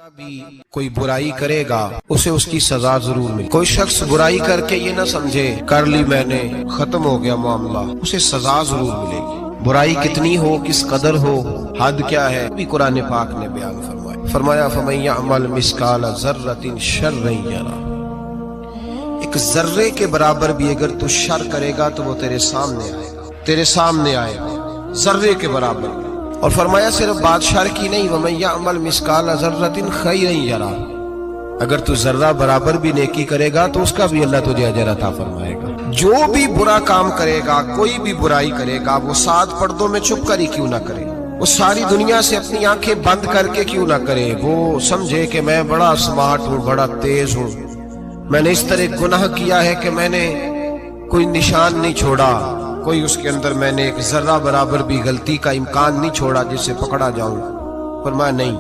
بھی کوئی برائی کرے گا اسے اس کی سزا ضرور ملے. کوئی شخص برائی کر کے یہ نہ سمجھے کر لی میں نے ختم ہو گیا معاملہ، اسے سزا ضرور ملے گی. برائی کتنی ہو، کس قدر ہو، حد کیا ہے، بھی قرآن پاک نے بیان فرمایا فَمَن يَعْمَلْ مِثْقَالَ ذَرَّةٍ شَرًّا يَرَهُ. ایک ذرے کے برابر بھی اگر تو شر کرے گا تو وہ تیرے سامنے آئے گا ذرے کے برابر. اور فرمایا صرف بات شر کی نہیں، وَمَن يَعْمَلْ مِثْقَالَ ذَرَّةٍ خَيْرًا يَرَهُ. اگر تو ذرہ برابر بھی نیکی کرے گا تو اس کا بھی اللہ تجھے اجر عطا فرمائے گا. جو بھی برا کام کرے گا، کوئی بھی برائی کرے گا، وہ 7 پردوں میں چھپ کر ہی کیوں نہ کرے، وہ ساری دنیا سے اپنی آنکھیں بند کر کے کیوں نہ کرے، وہ سمجھے کہ میں بڑا سمارٹ ہوں، بڑا تیز ہوں، میں نے اس طرح گناہ کیا ہے کہ میں نے کوئی نشان نہیں چھوڑا، کوئی اس کے اندر میں نے ایک ذرہ برابر بھی غلطی کا امکان نہیں چھوڑا جس سے پکڑا جاؤں. فرمایا نہیں،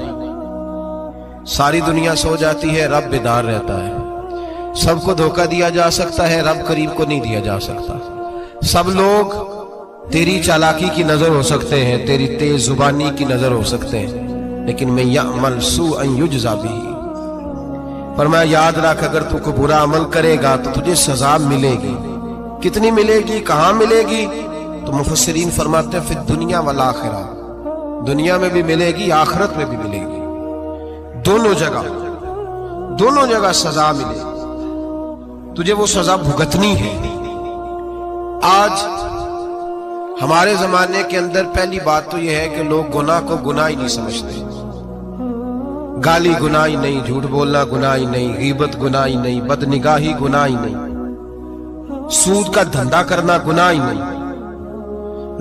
ساری دنیا سو جاتی ہے، رب بیدار رہتا ہے. سب کو دھوکہ دیا جا سکتا ہے، رب کریم کو نہیں دیا جا سکتا. سب لوگ تیری چالاکی کی نظر ہو سکتے ہیں، تیری تیز زبانی کی نظر ہو سکتے ہیں، لیکن میں یعمل سوءا یجزا بہ. فرمایا یاد رکھ، اگر تو کوئی برا عمل کرے گا تو تجھے سزا ملے گی. کتنی ملے گی، کہاں ملے گی؟ تو مفسرین فرماتے ہیں فی الدنیا والآخرہ، دنیا میں بھی ملے گی، آخرت میں بھی ملے گی. دونوں جگہ سزا ملے گی، تجھے وہ سزا بھگتنی ہے. آج ہمارے زمانے کے اندر پہلی بات تو یہ ہے کہ لوگ گناہ کو گناہ ہی نہیں سمجھتے. گالی گناہ ہی نہیں، جھوٹ بولنا گناہ ہی نہیں، غیبت گناہ ہی نہیں، بدنگاہی گناہ ہی نہیں، سود کا دھندا کرنا گناہ ہی نہیں.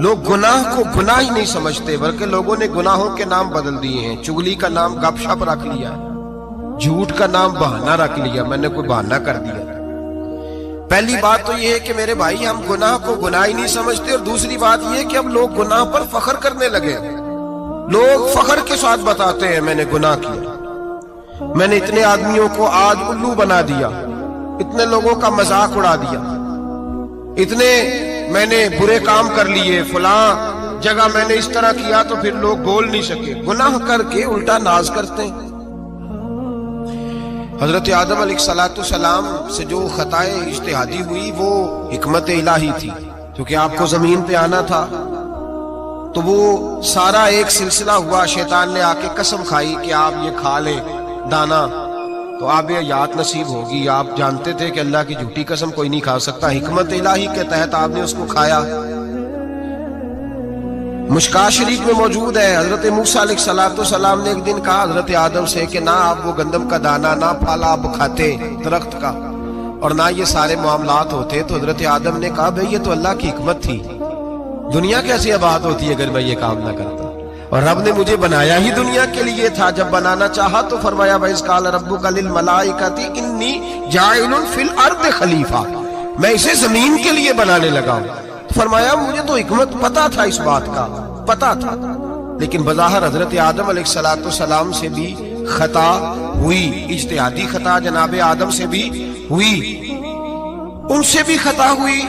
لوگ گناہ کو گناہ ہی نہیں سمجھتے، بلکہ لوگوں نے گناہوں کے نام بدل دیے ہیں. چگلی کا نام گپ شپ رکھ لیا، جھوٹ کا نام بہانہ رکھ لیا، میں نے کوئی بہانہ کر دیا. پہلی بات تو یہ ہے کہ میرے بھائی ہم گناہ کو گناہ ہی نہیں سمجھتے، اور دوسری بات یہ ہے کہ اب لوگ گناہ پر فخر کرنے لگے. لوگ فخر کے ساتھ بتاتے ہیں میں نے گناہ کیا، میں نے اتنے آدمیوں کو آج الو بنا دیا، اتنے لوگوں کا مذاق اڑا دیا، اتنے میں نے برے کام کر لیے، فلاں جگہ میں نے اس طرح کیا تو پھر لوگ بول نہیں سکے. گناہ کر کے الٹا ناز کرتے ہیں. حضرت آدم علیہ السلام سے جو خطائے اجتہادی ہوئی وہ حکمت الہی تھی، کیونکہ آپ کو زمین پہ آنا تھا. تو وہ سارا ایک سلسلہ ہوا، شیطان نے آ کے قسم کھائی کہ آپ یہ کھا لیں دانا تو آپ یہ حیات نصیب ہوگی. آپ جانتے تھے کہ اللہ کی جھوٹی قسم کوئی نہیں کھا سکتا، حکمت الہی کے تحت آپ نے اس کو کھایا. مشکاہ شریف میں موجود ہے، حضرت موسیٰ علیہ السلام نے ایک دن کہا حضرت آدم سے کہ نہ آپ وہ گندم کا دانا، نہ پھل آپ کھاتے درخت کا، اور نہ یہ سارے معاملات ہوتے. تو حضرت آدم نے کہا بھئی یہ تو اللہ کی حکمت تھی، دنیا کیسی آباد ہوتی اگر میں یہ کام نہ کرتا، اور رب نے مجھے بنایا ہی دنیا کے لیے تھا. جب بنانا چاہا تو فرمایا وَإِذْ قَالَ رَبُّكَ لِلْمَلَائِكَةِ إِنِّي جَاعِلٌ فِي الْأَرْضِ خلیفہ، میں اسے زمین کے لیے بنانے لگا ہوں. فرمایا مجھے تو حکمت پتا تھا، اس بات کا پتا تھا، لیکن بظاہر حضرت آدم علیہ السلام سے بھی خطا ہوئی، اجتہادی خطا جناب آدم سے بھی ہوئی، ان سے بھی خطا ہوئی،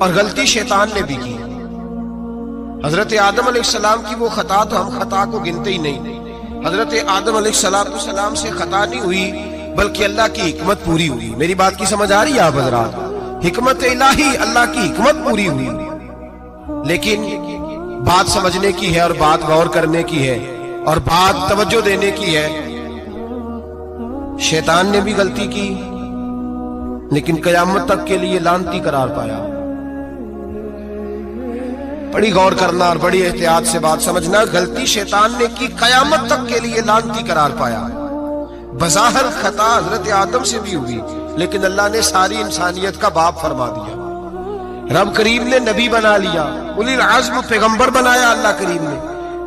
اور غلطی شیطان نے بھی کی. حضرت آدم علیہ السلام کی وہ خطا تو ہم خطا کو گنتے ہی نہیں. حضرت آدم علیہ السلام سے خطا نہیں ہوئی بلکہ اللہ کی حکمت پوری ہوئی. میری بات کی سمجھ آ رہی ہے آپ حضرات؟ حکمت الہی، اللہ کی حکمت پوری ہوئی. لیکن بات سمجھنے کی ہے، اور بات غور کرنے کی ہے، اور بات توجہ دینے کی ہے. شیطان نے بھی غلطی کی لیکن قیامت تک کے لیے لعنتی قرار پایا. بڑی غور کرنا اور بڑی احتیاط سے بات سمجھنا. غلطی شیطان نے کی، قیامت تک کے لیے لعنتی قرار پایا. بظاہر خطا حضرت آدم سے بھی ہوئی، لیکن اللہ نے ساری انسانیت کا باپ فرما دیا. رب کریم نے نبی بنا لیا، اولی العزم پیغمبر بنایا اللہ کریم نے.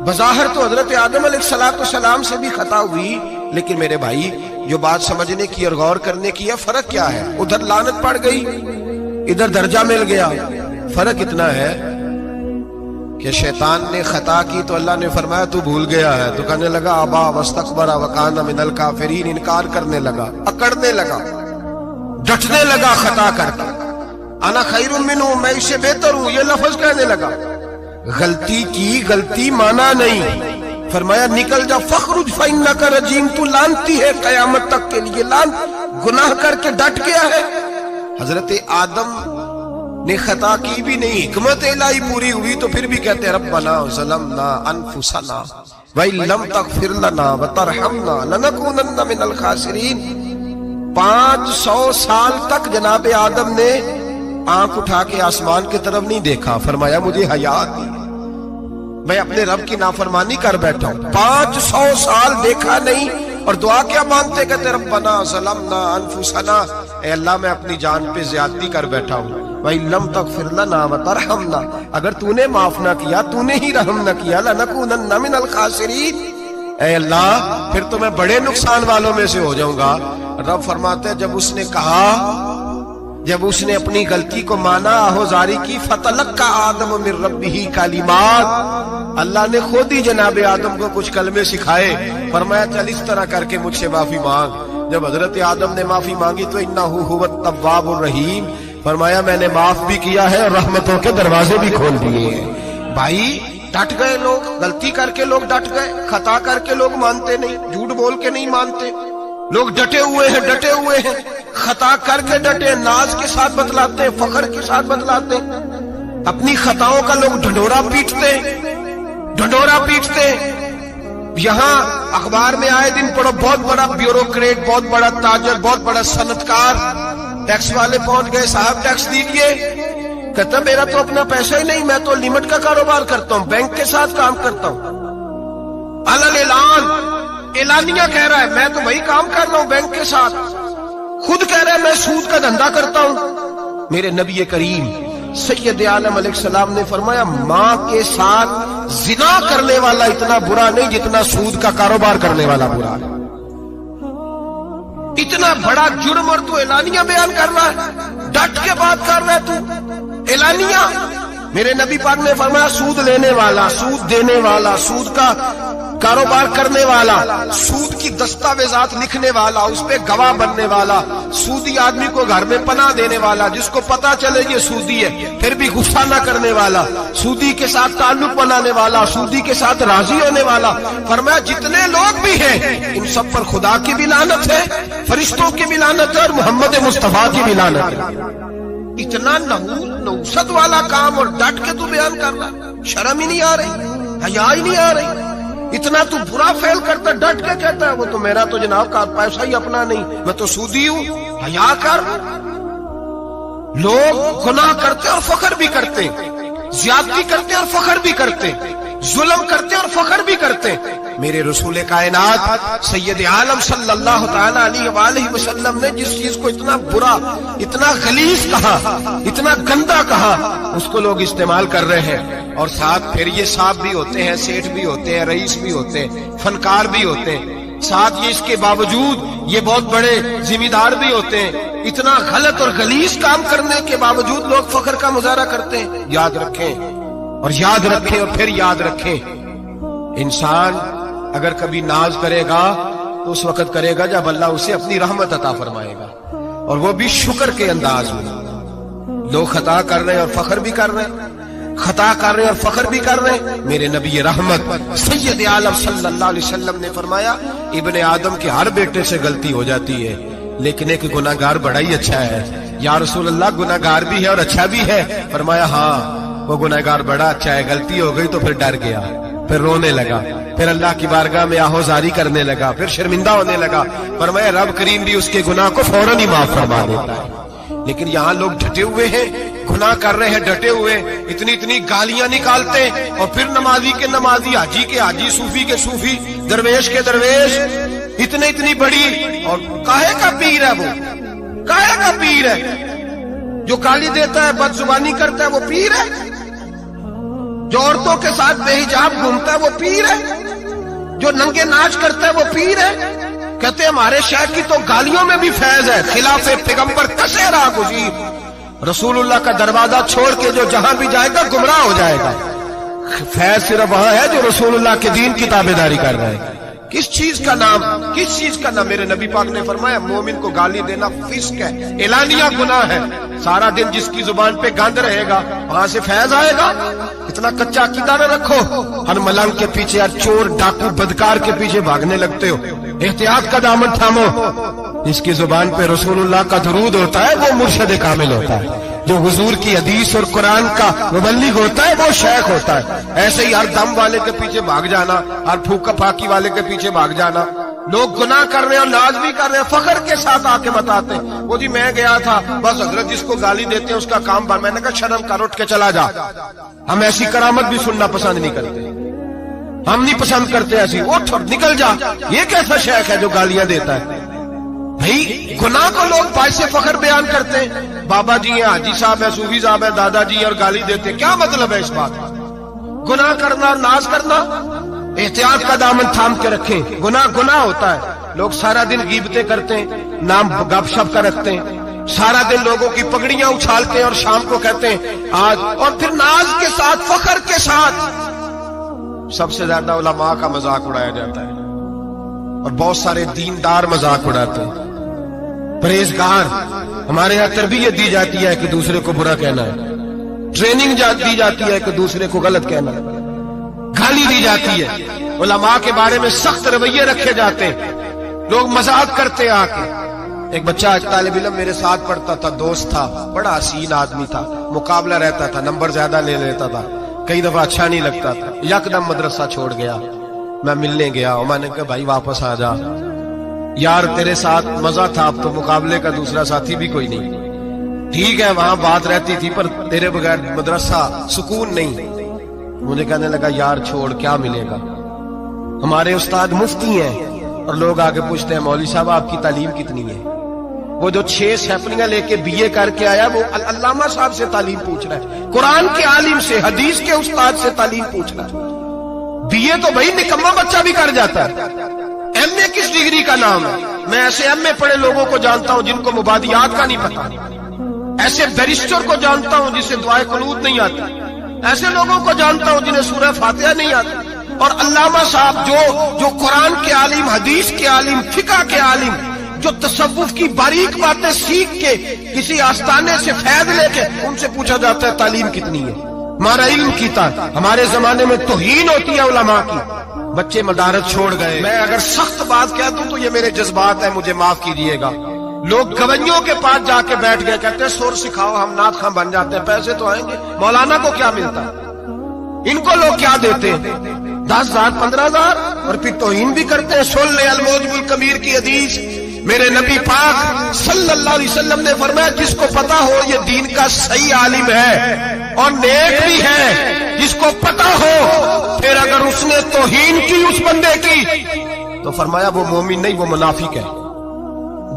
بظاہر تو حضرت آدم علیہ السلام سے بھی خطا ہوئی، لیکن میرے بھائی جو بات سمجھنے کی اور غور کرنے کی ہے، فرق کیا ہے؟ ادھر لعنت پڑ گئی، ادھر درجہ مل گیا. فرق اتنا ہے کہ شیطان نے خطا کی تو اللہ نے فرمایا تو بھول گیا ہے، تو کہنے لگا ابا واستکبر وکان من الکافرین، انکار کرنے لگا، اکڑنے لگا، ڈٹنے لگا خطا کر کے. انا خیر منہ، میں اس سے بہتر ہوں، یہ لفظ کہنے لگا. غلطی کی، غلطی مانا نہیں. فرمایا نکل جا فخرج فإنک رجیم، تو لانتی ہے قیامت تک کے لیے، لان گناہ کر کے ڈٹ گیا ہے۔ حضرت آدم نے خطا کی بھی نہیں، حکمت الہی پوری ہوئی تو پھر بھی کہتے ربنا ظلمنا انفسنا وَإِن لَمْ تَغْفِرْ لَنَا وَتَرْحَمْنَا لَنَكُونَنَّ مِنَ الْخَاسِرِينَ۔ 500 سال تک جناب آدم نے آنکھ اٹھا کے آسمان کی طرف نہیں دیکھا، فرمایا مجھے حیا آتی، میں اپنے رب کی نافرمانی کر بیٹھا ہوں۔ 500 سال دیکھا نہیں، اور دعا کیا مانگتے، کہتے ربنا ظلمنا انفسنا، اے اللہ میں اپنی جان پہ زیادتی کر بیٹھا ہوں، وَإِن لَمْ تَغْفِرْ لَنَا وَتَرْحَمْنَا، اگر تو نے معاف نہ کیا، تو نے ہی رحم نہ کیا، لَنَكُونَنَّ مِنَ الْخَاسِرِينَ، اے اللہ پھر تو میں بڑے نقصان والوں میں سے ہو جاؤں گا۔ رب فرماتے ہیں جب اس نے کہا، جب اس نے اپنی غلطی کو مانا، آہوزاری کی، فَتَلَقَّى آدَمُ مِن رَبِّهِ کَلِمَاتٍ، اللہ نے خود ہی جناب آدم کو کچھ کلمے سکھائے، فرمایا چل اس طرح کر کے مجھ سے معافی مانگ۔ جب حضرت آدم نے معافی مانگی تو اِنَّهُ هُوَ التَّوَّابُ الرَّحِيمُ، فرمایا میں نے معاف بھی کیا ہے اور رحمتوں کے دروازے بھی کھول دیے ہیں۔ بھائی ڈٹ گئے لوگ، غلطی کر کے لوگ ڈٹ گئے، خطا کر کے لوگ مانتے نہیں، جھوٹ بول کے نہیں مانتے، لوگ ڈٹے ہوئے ہیں، ڈٹے ہوئے ہیں، خطا کر کے ڈٹے، ناز کے ساتھ بتلاتے ہیں، فخر کے ساتھ بتلاتے ہیں، اپنی خطاؤں کا لوگ ڈھنڈورا پیٹتے ہیں، ڈھنڈورا پیٹتے ہیں۔ یہاں اخبار میں آئے دن پڑھو، بہت بڑا بیوروکریٹ، بہت بڑا تاجر، بہت بڑا صنعتکار، ٹیکس والے پہنچ گئے، صاحب ٹیکس دیجئے، کہتا میرا تو اپنا پیسہ ہی نہیں، میں تو لمٹ کا کاروبار کرتا ہوں، بینک کے ساتھ کام کرتا ہوں، علل اعلان، اعلانیہ کہہ رہا ہے میں تو وہی کام کر رہا ہوں بینک کے ساتھ، خود کہہ رہا ہے میں سود کا دھندا کرتا ہوں۔ میرے نبی کریم سید عالم علیہ السلام نے فرمایا ماں کے ساتھ زنا کرنے والا اتنا برا نہیں جتنا سود کا کاروبار کرنے والا برا ہے۔ اتنا بڑا جرم اور تو اعلانیہ بیان کر رہا ہے، ڈٹ کے بات کر رہا ہے تو اعلانیہ۔ میرے نبی پاک نے فرمایا سود لینے والا، سود دینے والا، سود کا کاروبار کرنے والا، سود کی دستاویزات لکھنے والا، اس پہ گواہ بننے والا، سودی آدمی کو گھر میں پناہ دینے والا، جس کو پتا چلے یہ سودی ہے پھر بھی غصہ نہ کرنے والا، سودی کے ساتھ تعلق بنانے والا، سودی کے ساتھ راضی ہونے والا، فرمایا جتنے لوگ بھی ہیں ان سب پر خدا کی بھی لعنت ہے، فرشتوں کی بھی لعنت ہے، اور محمد مصطفیٰ کی بھی لعنت ہے۔ اتنا نحوست والا کام اور ڈٹ کے تو بیان کر رہا، شرم ہی نہیں آ رہی، حیا ہی نہیں آ رہی، اتنا تو برا فیل کرتا، ڈٹ کے کہتا ہے وہ تو میرا تو جناب کا پیسہ ہی اپنا نہیں، میں تو سودی ہوں، حیا کر۔ لوگ گناہ کرتے اور فخر بھی کرتے، زیادتی کرتے اور فخر بھی کرتے، ظلم کرتے اور فخر بھی کرتے۔ میرے رسول کائنات سید عالم صلی اللہ تعالی علیہ وآلہ وسلم نے جس چیز کو اتنا برا، اتنا غلیظ کہا، اتنا گندا کہا، اس کو لوگ استعمال کر رہے ہیں، اور ساتھ پھر یہ صاحب بھی ہوتے ہیں، سیٹھ بھی ہوتے ہیں، رئیس بھی ہوتے ہیں، فنکار بھی ہوتے ہیں، ساتھ یہ اس کے باوجود یہ بہت بڑے ذمہ دار بھی ہوتے ہیں۔ اتنا غلط اور غلیظ کام کرنے کے باوجود لوگ فخر کا مظاہرہ کرتے ہیں۔ یاد رکھیں اور یاد رکھیں اور پھر یاد رکھیں، انسان اگر کبھی ناز کرے گا تو اس وقت کرے گا جب اللہ اسے اپنی رحمت عطا فرمائے گا، اور وہ بھی شکر کے انداز میں۔ لوگ خطا کر رہے ہیں اور فخر بھی کر رہے ہیں، خطا کر رہے ہیں اور فخر بھی کر رہے ہیں۔ میرے نبی رحمت سید عالم صلی اللہ علیہ وسلم نے فرمایا ابن آدم کے ہر بیٹے سے غلطی ہو جاتی ہے، لیکن ایک گناہگار بڑا ہی اچھا ہے۔ یا رسول اللہ گناہگار بھی ہے اور اچھا بھی ہے؟ فرمایا ہاں، وہ گناہگار بڑا اچھا ہے، غلطی ہو گئی تو پھر ڈر گیا، پھر رونے لگا، پھر اللہ کی بارگاہ میں آہوزاری کرنے لگا، پھر شرمندہ ہونے لگا۔ فرمایا رب کریم بھی اس کے گناہ کو فوراً ہی معاف فرما دیتا ہے۔ لیکن یہاں لوگ ڈٹے ہوئے ہیں، گناہ کر رہے ہیں، ڈٹے ہوئے، اتنی اتنی گالیاں نکالتے، اور پھر نمازی کے نمازی، حاجی کے حاجی، صوفی کے صوفی، درویش کے درویش، اتنی بڑی، اور کاہے کا پیر ہے وہ؟ کاہے کا پیر ہے؟ جو گالی دیتا ہے، بد زبانی کرتا ہے، وہ پیر ہے؟ جو عورتوں کے ساتھ بے حجاب گھومتا ہے وہ پیر ہے؟ جو ننگے ناچ کرتا ہے وہ پیر ہے؟ کہتے ہیں ہمارے شیخ کی تو گالیوں میں بھی فیض ہے، خلاف پیغمبر کسے راہ گزیر، رسول اللہ کا دروازہ چھوڑ کے جو جہاں بھی جائے گا گمراہ ہو جائے گا۔ فیض صرف وہاں ہے جو رسول اللہ کے دین کی تابعداری کر رہے ہیں۔ किस चीज का नाम, किस चीज का नाम? मेरे नबी पाक ने फरमाया मोमिन को गाली देना फिस्क है, एलानिया गुनाह है। सारा दिन जिसकी जुबान पे गंद रहेगा वहां से फैज आएगा? इतना कच्चा अकीदा न रखो। हर मलंग के पीछे, हर चोर डाकू बदकार के पीछे भागने लगते हो। एहतियात का दामन थामो। जिसकी जुबान पे रसूलुल्लाह का दरूद होता है वो मुर्शिद कामिल होता है। जो हुजूर की हदीस और कुरान का मुबल्लिग होता है वो शेख होता है। ऐसे ही हर दम वाले के पीछे भाग जाना, हर फूका फाकी वाले के पीछे भाग जाना। लोग गुनाह कर रहे हैं और नाज भी कर रहे हैं, फखर के साथ आके बताते हैं वो जी मैं गया था, बस हजरत जिसको गाली देते हैं उसका काम बन। मैंने कहा शर्म कर, उठ के चला जा। हम ऐसी करामत भी सुनना पसंद नहीं करते, हम नहीं पसंद करते ऐसी। उठ निकल जा। ये कैसा शेख है जो गालियां देता है? भाई गुनाह को लोग पैसे फखर बयान करते हैं। बाबा जी हैं, हाजी साहब है, सूफी साहब है, दादाजी और गाली देते हैं। क्या मतलब है इस बात का? गुनाह करना, नाज करना, एहतियात का दामन थाम के रखें। गुनाह गुनाह होता है। लोग सारा दिन गीबतें करते हैं, नाम गपशप का रखते हैं, सारा दिन लोगों की पगड़ियां उछालते हैं और शाम को कहते हैं आज, और फिर नाज के साथ, फखर के साथ। सबसे ज्यादा उलमा का मजाक उड़ाया जाता है और बहुत सारे दीनदार मजाक उड़ाते हैं। परहेजगार, हमारे यहाँ तरबियत दी जाती है कि दूसरे को बुरा कहना है, ट्रेनिंग दी जाती है कि दूसरे को गलत कहना है, गाली दी जाती है, उलमा के बारे में सख्त रवैये रखे जाते हैं, लोग मजाक करते आके। एक बच्चा आज तालिब इल्म मेरे साथ पढ़ता था, दोस्त था, बड़ा हसीन आदमी था, मुकाबला रहता था, नंबर ज्यादा ले लेता था, कई दफा अच्छा नहीं लगता था। यकदम मदरसा छोड़ गया, मैं मिलने गया और मैंने कहा भाई वापस आ जा यार, तेरे साथ मजा था, अब तो मुकाबले का दूसरा साथी भी कोई नहीं। ठीक है वहां बात रहती थी पर तेरे बगैर मदरसा सुकून नहीं। मुझे कहने लगा यार छोड़, क्या मिलेगा? हमारे उस्ताद मुफ्ती हैं और लोग आगे पूछते हैं मौलवी साहब आपकी तालीम कितनी है? वो जो 6 सैफलियां लेके बीए करके आया वो अल्लामा साहब से तालीम पूछ रहा है, कुरान के आलिम से, हदीस के उस्ताद से तालीम पूछ रहा है। बीए तो भाई निकम्मा बच्चा भी कर जाता है, एमए किस डिग्री का नाम है? मैं ऐसे एमए पढ़े लोगों को जानता हूं जिनको मुबादियात का नहीं पता, ऐसे बैरिस्टर को जानता हूं जिसे दुआए कुनूत नहीं आती, ऐसे लोगों को जानता हूं जिन्हें सूरह फातिहा नहीं आती। और अल्लामा साहब जो कुरान के आलिम, हदीस के आलिम, फिका के आलिम, जो तसव्वुफ की बारीक बातें सीख के किसी आस्थाने से फैद लेके उनसे पूछा जाता है तालीम कितनी है? हमारा इल्म कीता। हमारे जमाने में तौहीन होती है उलमा की, बच्चे मदारत छोड़ गए। मैं अगर सख्त बात कह दूं तो ये मेरे जज्बात है, मुझे माफ कीजिएगा। लोग गवैयों के पास जाके बैठ गए, कहते हैं सुर सिखाओ, हम नात खां बन जाते हैं, पैसे तो आएंगे। मौलाना को क्या मिलता है? इनको लोग क्या देते हैं? 10,000 15,000, और फिर तौहीन भी करते हैं। सुन ले अल-मौजमुल कबीर की हदीस, मेरे नबी पाक सल्लल्लाहु अलैहि वसल्लम ने फरमाया जिसको पता हो ये दीन का सही आलिम है और नेक भी है, जिसको पता हो, फिर अगर उसने तौहीन की उस बंदे की तो फरमाया वो मोमिन नहीं, वो मुनाफिक है,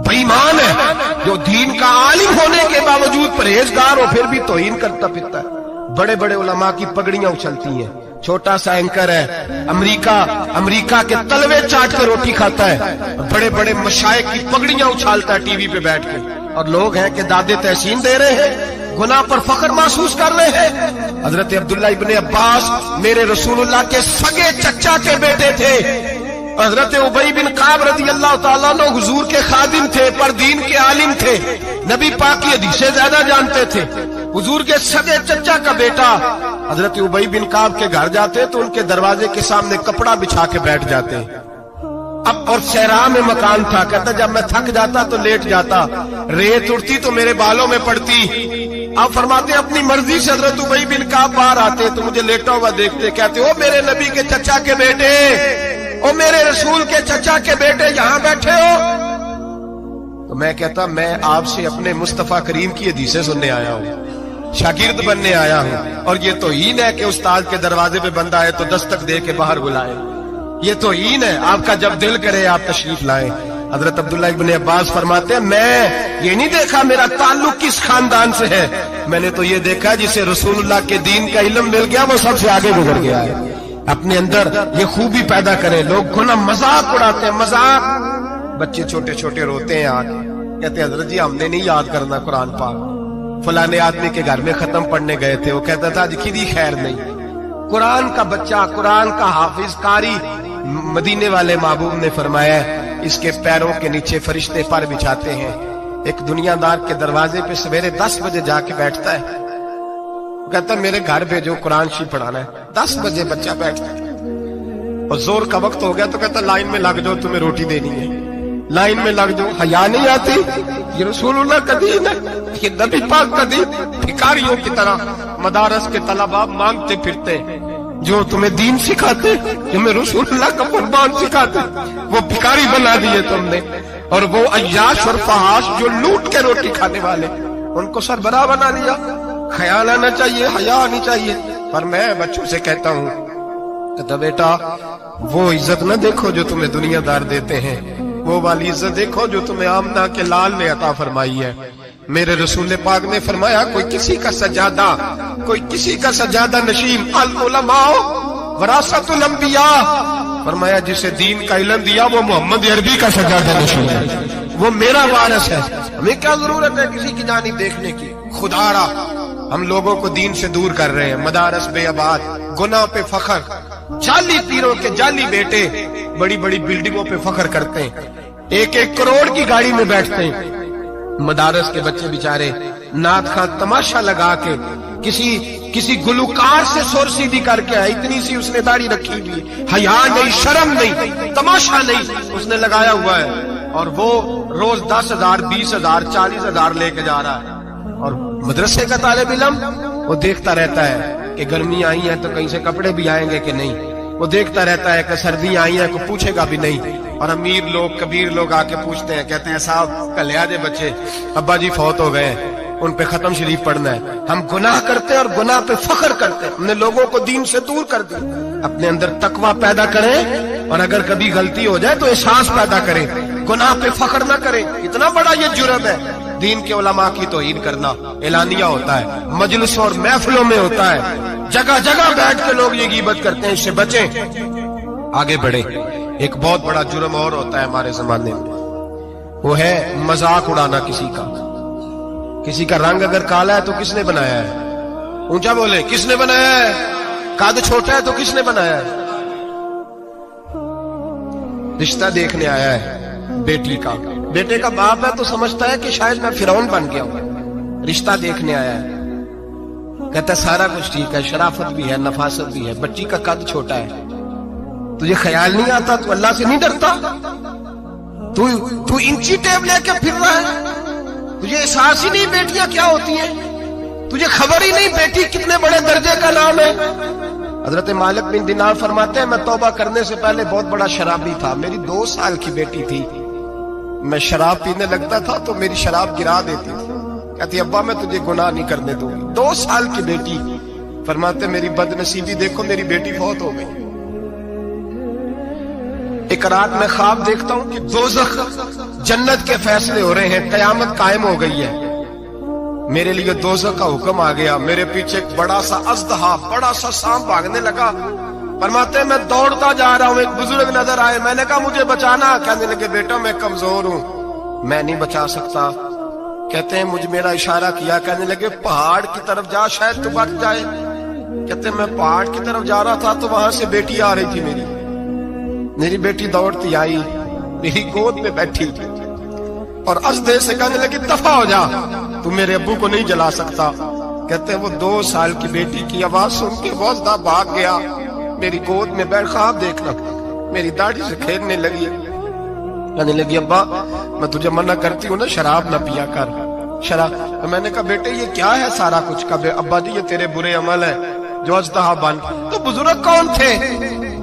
बेईमान है। जो दीन का आलिम होने के बावजूद परहेजगार हो फिर भी तौहीन करता फिरता है। बड़े बड़े उलमा की पगड़ियां उछलती हैं। छोटा सा एंकर है, अमेरिका के तलवे चाट के रोटी खाता है, बड़े बड़े मशाइख की पगड़ियां उछालता है टीवी पे बैठ के, और लोग हैं कि दादे तहसीन दे रहे हैं, गुनाह पर फख्र महसूस कर रहे हैं। हजरत अब्दुल्ला इब्ने अब्बास मेरे रसूलुल्लाह के सगे चचा के बेटे थे। हजरत उबई बिन काब रज़ी अल्लाह ताला अन्हु हुजूर के खादिम थे पर दीन के आलिम थे, नबी पाक की हदीसें ज्यादा जानते थे। हुजूर के सगे चचा का बेटा हजरत उबई बिन काब के घर जाते तो उनके दरवाजे के सामने कपड़ा बिछा के बैठ जाते। अब और सहरा में मकान था, कहता जब मैं थक जाता तो लेट जाता, रेत उड़ती तो मेरे बालों में पड़ती। आप फरमाते अपनी मर्जी से हजरत उबई बिन काब बाहर आते तो मुझे लेटा हुआ देखते, कहते ओ मेरे नबी के चचा के बेटे, ओ मेरे रसूल के चचा के बेटे यहां बैठे हो। तो मैं कहता मैं आपसे अपने मुस्तफा करीम की हदीसें सुनने आया हूं, शागिर्द बनने आया हूं, और ये तौहीन है कि उस्ताद के दरवाजे पे बंदा है तो दस्तक दे के बाहर बुलाए। ये तौहीन है, आपका जब दिल करे आप तशरीफ लाएं। हजरत अब्दुल्ला इब्ने अब्बास फरमाते हैं मैं ये नहीं देखा मेरा ताल्लुक किस खानदान से है, मैंने तो ये देखा जिसे रसूलुल्लाह के दीन का इल्म मिल गया वो सबसे आगे गुजर गया है। अपने अंदर ये खूबी पैदा करें। लोग गुना मजाक उड़ाते हैं, मजाक। बच्चे छोटे छोटे रोते हैं आके, कहते हैं हजरत जी हमने नहीं याद करना कुरान पाक, फलाने आदमी के घर में खत्म पढ़ने गए थे, वो कहता था आज की खैर नहीं। कुरान का बच्चा, कुरान का हाफिज कारी मदीने वाले महबूब ने फरमाया इसके पैरों के नीचे फरिश्ते पर बिछाते हैं। एक दुनियादार के दरवाजे पे सवेरे 10 बजे जाके बैठता है, कहता मेरे घर भेजो कुरान शरीफ पढ़ाना है। 10 बजे बच्चा बैठता है और जोर का वक्त हो गया तो कहता लाइन में लग जाओ, तुम्हें रोटी देनी है, लाइन में लग जाओ। हया नहीं आती? ये रसूलुल्लाह का दीन है, ये नबी पाक का दीन। भिखारियों की तरह मदारस के तलबा मांगते फिरते, जो तुम्हें दीन सिखाते, जो मैं रसूलुल्लाह का फरमान सिखाते, वो भिखारी बना दिए तुमने। और वो अय्याश और फहाश जो लूट के रोटी खाने वाले, उनको सरबराह बना दिया। ख्याल आना चाहिए, हया आनी चाहिए। पर मैं बच्चों से कहता हूँ, कहता बेटा वो इज्जत न देखो जो तुम्हें दुनियादार देते हैं, वो वाली इज्जत देखो जो तुम्हें आमना के लाल ने अता फरमाई है। मेरे रसूल पाक ने फरमाया कोई किसी का सजादा नशीम, अल उलमा वरासतुल अंबिया। फरमाया जिसे दीन का इल्म दिया वो मोहम्मद अरबी का सजादा नशीम है, वो मेरा वारिस है। हमें क्या जरूरत है किसी की जानिब देखने की? खुदारा हम लोगों को दीन से दूर कर रहे हैं। मदारस बेआबाद, गुनाह पे फखर, जाली पीरों के जाली बेटे बड़ी बड़ी बिल्डिंगों पे फखर करते हैं, 1-1 करोड़ की गाड़ी में बैठते हैं। मदारस के बच्चे बेचारे नात खां तमाशा लगा के किसी गुलूकार से सुर सीधी करके आए, इतनी सी उसने दाढ़ी रखी हुई, हया नहीं, शर्म नहीं, तमाशा नहीं उसने लगाया हुआ है। और वो रोज 10,000, 20,000, 40,000 लेके जा रहा है। और मदरसे का तालिब इल्म वो देखता रहता है कि गर्मी आई है तो कहीं से कपड़े भी आएंगे कि नहीं, वो देखता रहता है कि सर्दी आई है, को पूछेगा भी नहीं। और अमीर लोग, कबीर लोग आके पूछते हैं, कहते हैं साहब कल आज बच्चे अब्बा जी फौत हो गए, उन पे खत्म शरीफ पढ़ना है। हम गुनाह करते हैं और गुनाह पे फख्र करते हैं। हमने लोगों को दीन से दूर कर दिया। अपने अंदर तकवा पैदा करें और अगर कभी गलती हो जाए तो एहसास पैदा करें, गुनाह पे फख्र ना करें। इतना बड़ा ये जुर्म है। दीन के उलमा की तौहीन करना एलानिया होता है, मजलिस और महफिलों में होता है, जगह जगह बैठ के लोग ये गीबत करते हैं, इससे बचें, आगे बढ़े। एक बहुत बड़ा जुर्म और होता है हमारे जमाने में, वो है मजाक उड़ाना किसी का। किसी का रंग अगर काला है तो किसने बनाया है? ऊंचा बोले, किसने बनाया है? कद छोटा है तो किसने बनाया है? रिश्ता देखने आया है बेटी का, बेटे का बाप है तो समझता है कि शायद मैं फिरौन बन गया हूं। रिश्ता देखने आया है, कहता सारा कुछ ठीक है, शराफत भी है, नफासत भी है, बच्ची का कद छोटा है। तुझे ख्याल नहीं आता? तू अल्लाह से नहीं डरता? तू इंची टेप लेके फिर रहा है? तुझे एहसास ही नहीं बेटियां क्या होती हैं? तुझे खबर ही नहीं बेटी कितने बड़े दर्जे का नाम है? हजरत मालिक बिन दिनार फरमाते हैं मैं तौबा करने से पहले बहुत बड़ा शराबी था। मेरी 2 साल की बेटी थी, मैं शराब पीने लगता था तो मेरी शराब गिरा देती थी। कहती अब्बा मैं तुझे गुनाह नहीं करने दूंगी। 2 साल की बेटी। फरमाते मेरी बदनसीबी देखो, मेरी बेटी फौत हो गई। एक रात में ख्वाब देखता हूं कि दोज़ख, जन्नत के फैसले हो रहे हैं, कयामत कायम हो गई है। मेरे लिए दोज़ख का हुक्म आ गया। मेरे पीछे एक बड़ा सा अज़दहा, बड़ा सा सांप भागने लगा। फरमाते मैं दौड़ता जा रहा हूं, एक बुजुर्ग नजर आए, मैंने कहा मुझे बचाना। कहने लगे बेटा मैं कमजोर हूं, मैं नहीं बचा सकता। कहते हैं मुझे मेरा इशारा किया, कहने लगे पहाड़ की तरफ जा, शायद तू बच जाए। कहते मैं पहाड़ की तरफ जा रहा था तो वहां से बेटी आ रही थी। मेरी बेटी दौड़ती आई, मेरी गोद में बैठी और अज़दे से कहने लगी दफा हो जा, तू मेरे अब्बू को नहीं जला सकता। कहते हैं वो 2 साल की बेटी की आवाज सुन के वज़दा भाग गया, मेरी गोद में बैठ ख्वाब देखना, मेरी दाढ़ी से खेलने लगी। कहने लगी अब्बा मैं तुझे मना करती हूँ ना, शराब ना पिया कर, शराब। तो मैंने कहा बेटे ये क्या है सारा कुछ? का अब्बा जी ये तेरे बुरे अमल है जो अज़दहा बन। तो बुजुर्ग कौन थे?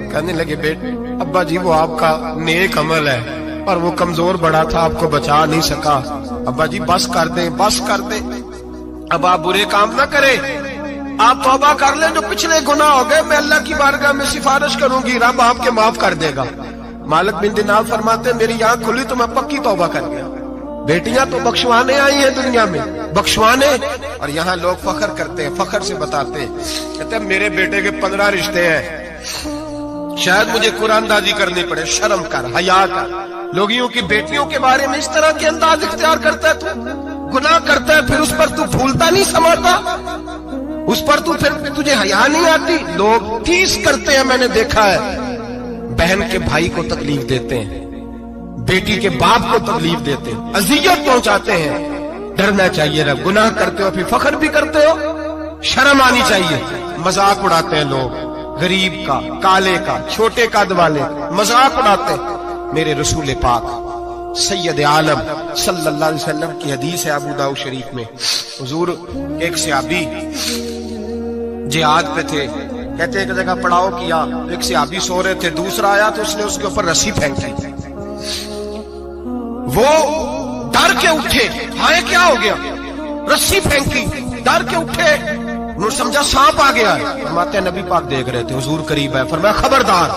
कहने लगे बेटे अब्बा जी वो आपका नेक अमल है और वो कमजोर बड़ा था, आपको बचा नहीं सका। अब्बा जी बस कर दे, बस कर दे, अब आप बुरे काम ना करें, आप तौबा कर लें, जो पिछले गुनाह हो गए मैं अल्लाह की बारगाह में सिफारिश करूंगी, रब आपके माफ कर देगा। मालिक बिन दिनार फरमाते मेरी आंख खुली तो मैं पक्की तौबा कर गया। बेटियां तो बख्शवाने आई हैं दुनिया में, बख्शवाने। और यहाँ लोग फख्र करते हैं, फख्र से बताते हैं, कहते हैं मेरे बेटे के 15 रिश्ते हैं, शायद मुझे कुरानदाजी करनी पड़े। शर्म कर, हया कर। लोगियों की बेटियों के बारे में इस तरह के अंदाज इख्तियार करता है, तू गुनाह करता है, फिर उस पर तू भूलता नहीं, समझता उस पर तू, फिर तुझे हया नहीं आती। लोग टीस करते हैं, मैंने देखा है बहन के भाई को तकलीफ देते हैं, बेटी के बाप को तकलीफ देते हैं, अजियत पहुंचाते हैं। डरना चाहिए रब। गुनाह करते हो फिर फख्र भी करते हो, शर्म आनी चाहिए। मजाक उड़ाते हैं लोग, गरीब का, काले का, छोटे कद वाले मजाक उड़ाते हैं। मेरे रसूल पाक सैयद आलम सल्लल्लाहु अलैहि वसल्लम की हदीस है अबू दाऊद शरीफ में। हुजूर एक सहाबी जिहाद पे थे, कहते एक जगह पड़ाव किया, एक सहाबी सो रहे थे, दूसरा आया तो उसने उसके ऊपर रस्सी फेंकी। वो डर के उठे, हाय क्या हो गया, रस्सी फेंकी, डर के उठे, उन्होंने समझा सांप आ गया है। फरमाते नबी पाक देख रहे थे, हुजूर करीब है, फरमाया खबरदार,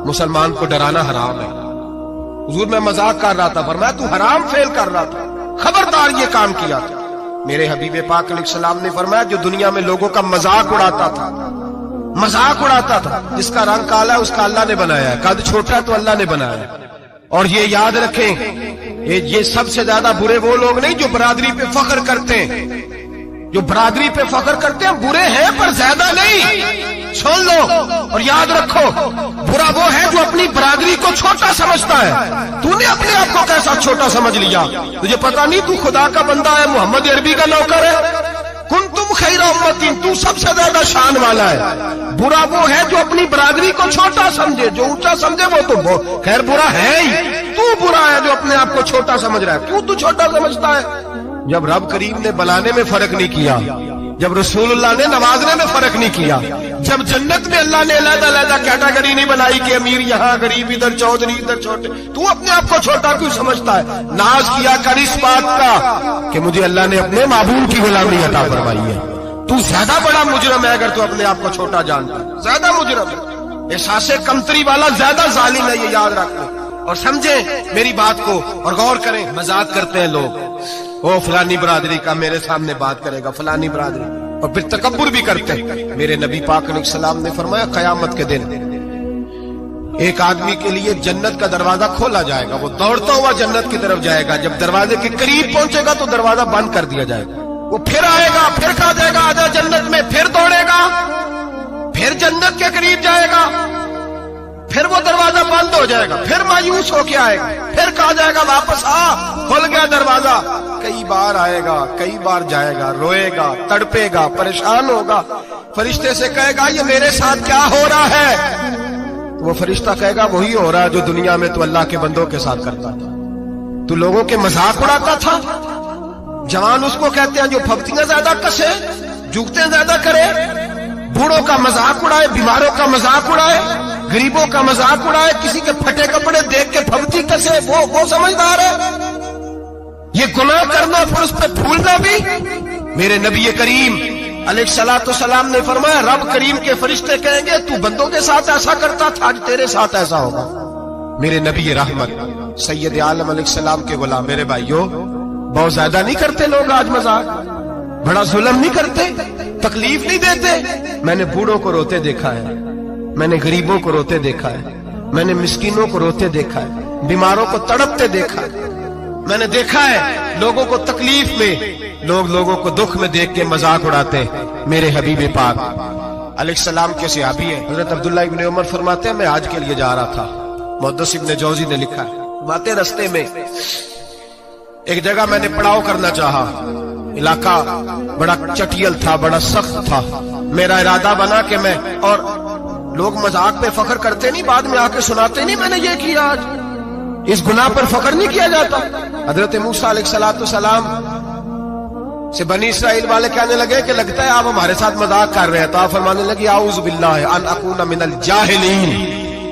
मुसलमान को डराना हराम है। हुजूर मैं मजाक कर रहा था, फरमाया तू हराम फेल कर रहा था, खबरदार ये काम किया था। मेरे हबीब पाक अलैहिस्सलाम ने फरमाया जो दुनिया में लोगों का मजाक उड़ाता था, मजाक उड़ाता था, जिसका रंग काला है उसका अल्लाह ने बनाया है, कद छोटा तो अल्लाह ने बनाया है। और ये याद रखें, ये सबसे ज्यादा बुरे वो लोग नहीं जो बरादरी पे फख्र करते हैं। जो बरादरी पे फख्र करते हैं बुरे हैं पर ज्यादा नहीं। सुन लो और याद रखो, बुरा वो है जो अपनी बरादरी को छोटा समझता है। तूने अपने आप को कैसा छोटा समझ लिया, तुझे पता नहीं तू खुदा का बंदा है, मोहम्मद अरबी का नौकर है। कुंतुम खैरा उम्मतिन, तू सबसे ज्यादा शान वाला है। बुरा वो है जो अपनी बरादरी को छोटा समझे, जो ऊंचा समझे वो तो खैर बुरा है ही। तू बुरा है जो अपने आप को छोटा समझ रहा है। क्यों तू छोटा समझता है? जब रब करीम ने बनाने में फर्क नहीं किया, जब रसूलुल्लाह ने नवाजने में फर्क नहीं किया, जब जन्नत में अल्लाह ने अलग-अलग कैटेगरी नहीं बनाई कि अमीर यहाँ, गरीब इधर, चौधरी इधर, छोटे, तू अपने आप को छोटा क्यों समझता है? नाज किया कर इस बात का कि मुझे अल्लाह ने अपने महबूब की गुलामी अता फरमाई है। तू ज्यादा बड़ा मुजरम है अगर तू अपने आप को छोटा जानता है, ज्यादा मुजरम है। एहसासे कमतरी वाला ज्यादा जालिम है, ये याद रखो और समझे मेरी बात को और गौर करें। मजाक करते हैं लोग, ओ फलानी बरादरी का मेरे सामने बात करेगा, फलानी बरादरी, और फिर तकब्बुर भी करते हैं। मेरे नबी पाक अलैहिस्सलाम ने फरमाया क़यामत के दिन एक आदमी के लिए जन्नत का दरवाजा खोला जाएगा, वो दौड़ता हुआ जन्नत की तरफ जाएगा। जब दरवाजे के करीब पहुंचेगा तो दरवाजा बंद कर दिया जाएगा। वो फिर आएगा, फिर कहा जाएगा आजा जन्नत में, फिर दौड़ेगा, फिर जन्नत के करीब जाएगा, फिर वो दरवाजा बंद हो जाएगा, फिर मायूस होके आएगा, फिर कहा जाएगा वापस आ, खुल गया दरवाजा। कई बार आएगा, कई बार जाएगा, रोएगा, तड़पेगा, परेशान होगा। फरिश्ते से कहेगा ये मेरे साथ क्या हो रहा है? तो वो फरिश्ता कहेगा वही हो रहा है जो दुनिया में तू अल्लाह के बंदों के साथ करता था। तू लोगों के मजाक उड़ाता था। जवान उसको कहते हैं जो फब्तियां ज्यादा कसे, जुगते ज्यादा करे, बूढ़ों का मजाक उड़ाए, बीमारों का मजाक उड़ाए, गरीबों का मजाक उड़ाए, किसी के फटे कपड़े देख के फब्ती कसे, वो समझदार है। ये गुनाह करना फिर उस पर फूलना भी। मेरे नबी करीम अलैहिस्सलातु सलाम ने फरमाया रब करीम के फरिश्ते कहेंगे तू बंदों के साथ ऐसा करता था, आज तेरे साथ ऐसा होगा। मेरे नबी रहमत सैयद आलम अलैहिस्सलाम के गुलाम, मेरे भाइयों बहुत ज्यादा नहीं करते लोग आज मजाक, बड़ा जुल्म नहीं करते, तकलीफ नहीं देते। मैंने बूढ़ों को रोते देखा है, मैंने गरीबों को रोते देखा है, मैंने मिस्कीनों को रोते देखा है, बीमारों को तड़पते देखा है। मैंने देखा है लोगों को तकलीफ में, लोगों को दुख में देख के मजाक उड़ाते। मेरे हबीब पाक अलैहिस्सलाम के सहाबी है हजरत अब्दुल्ला इब्न उमर फरमाते हैं मैं हज के लिए जा रहा था। मुहद्दिस इब्न जौजी ने लिखा है बातें रस्ते में एक जगह मैंने पड़ाव करना चाहा, इलाका बड़ा चटियल था, बड़ा सख्त था। मेरा इरादा बना कि मैं, और लोग मजाक पे फख्र करते नहीं, बाद में आके सुनाते नहीं मैंने ये किया, आज इस गुनाह पर फख्र नहीं किया जाता। हजरत मूसा अलैहिस्सलाम से बनी इस्राइल वाले कहने लगे कि लगता है आप हमारे साथ मजाक कर रहे हैं, तो आप फरमाने लगे आऊज़ु बिल्लाहि अन अकूना मिनल जाहिलीन,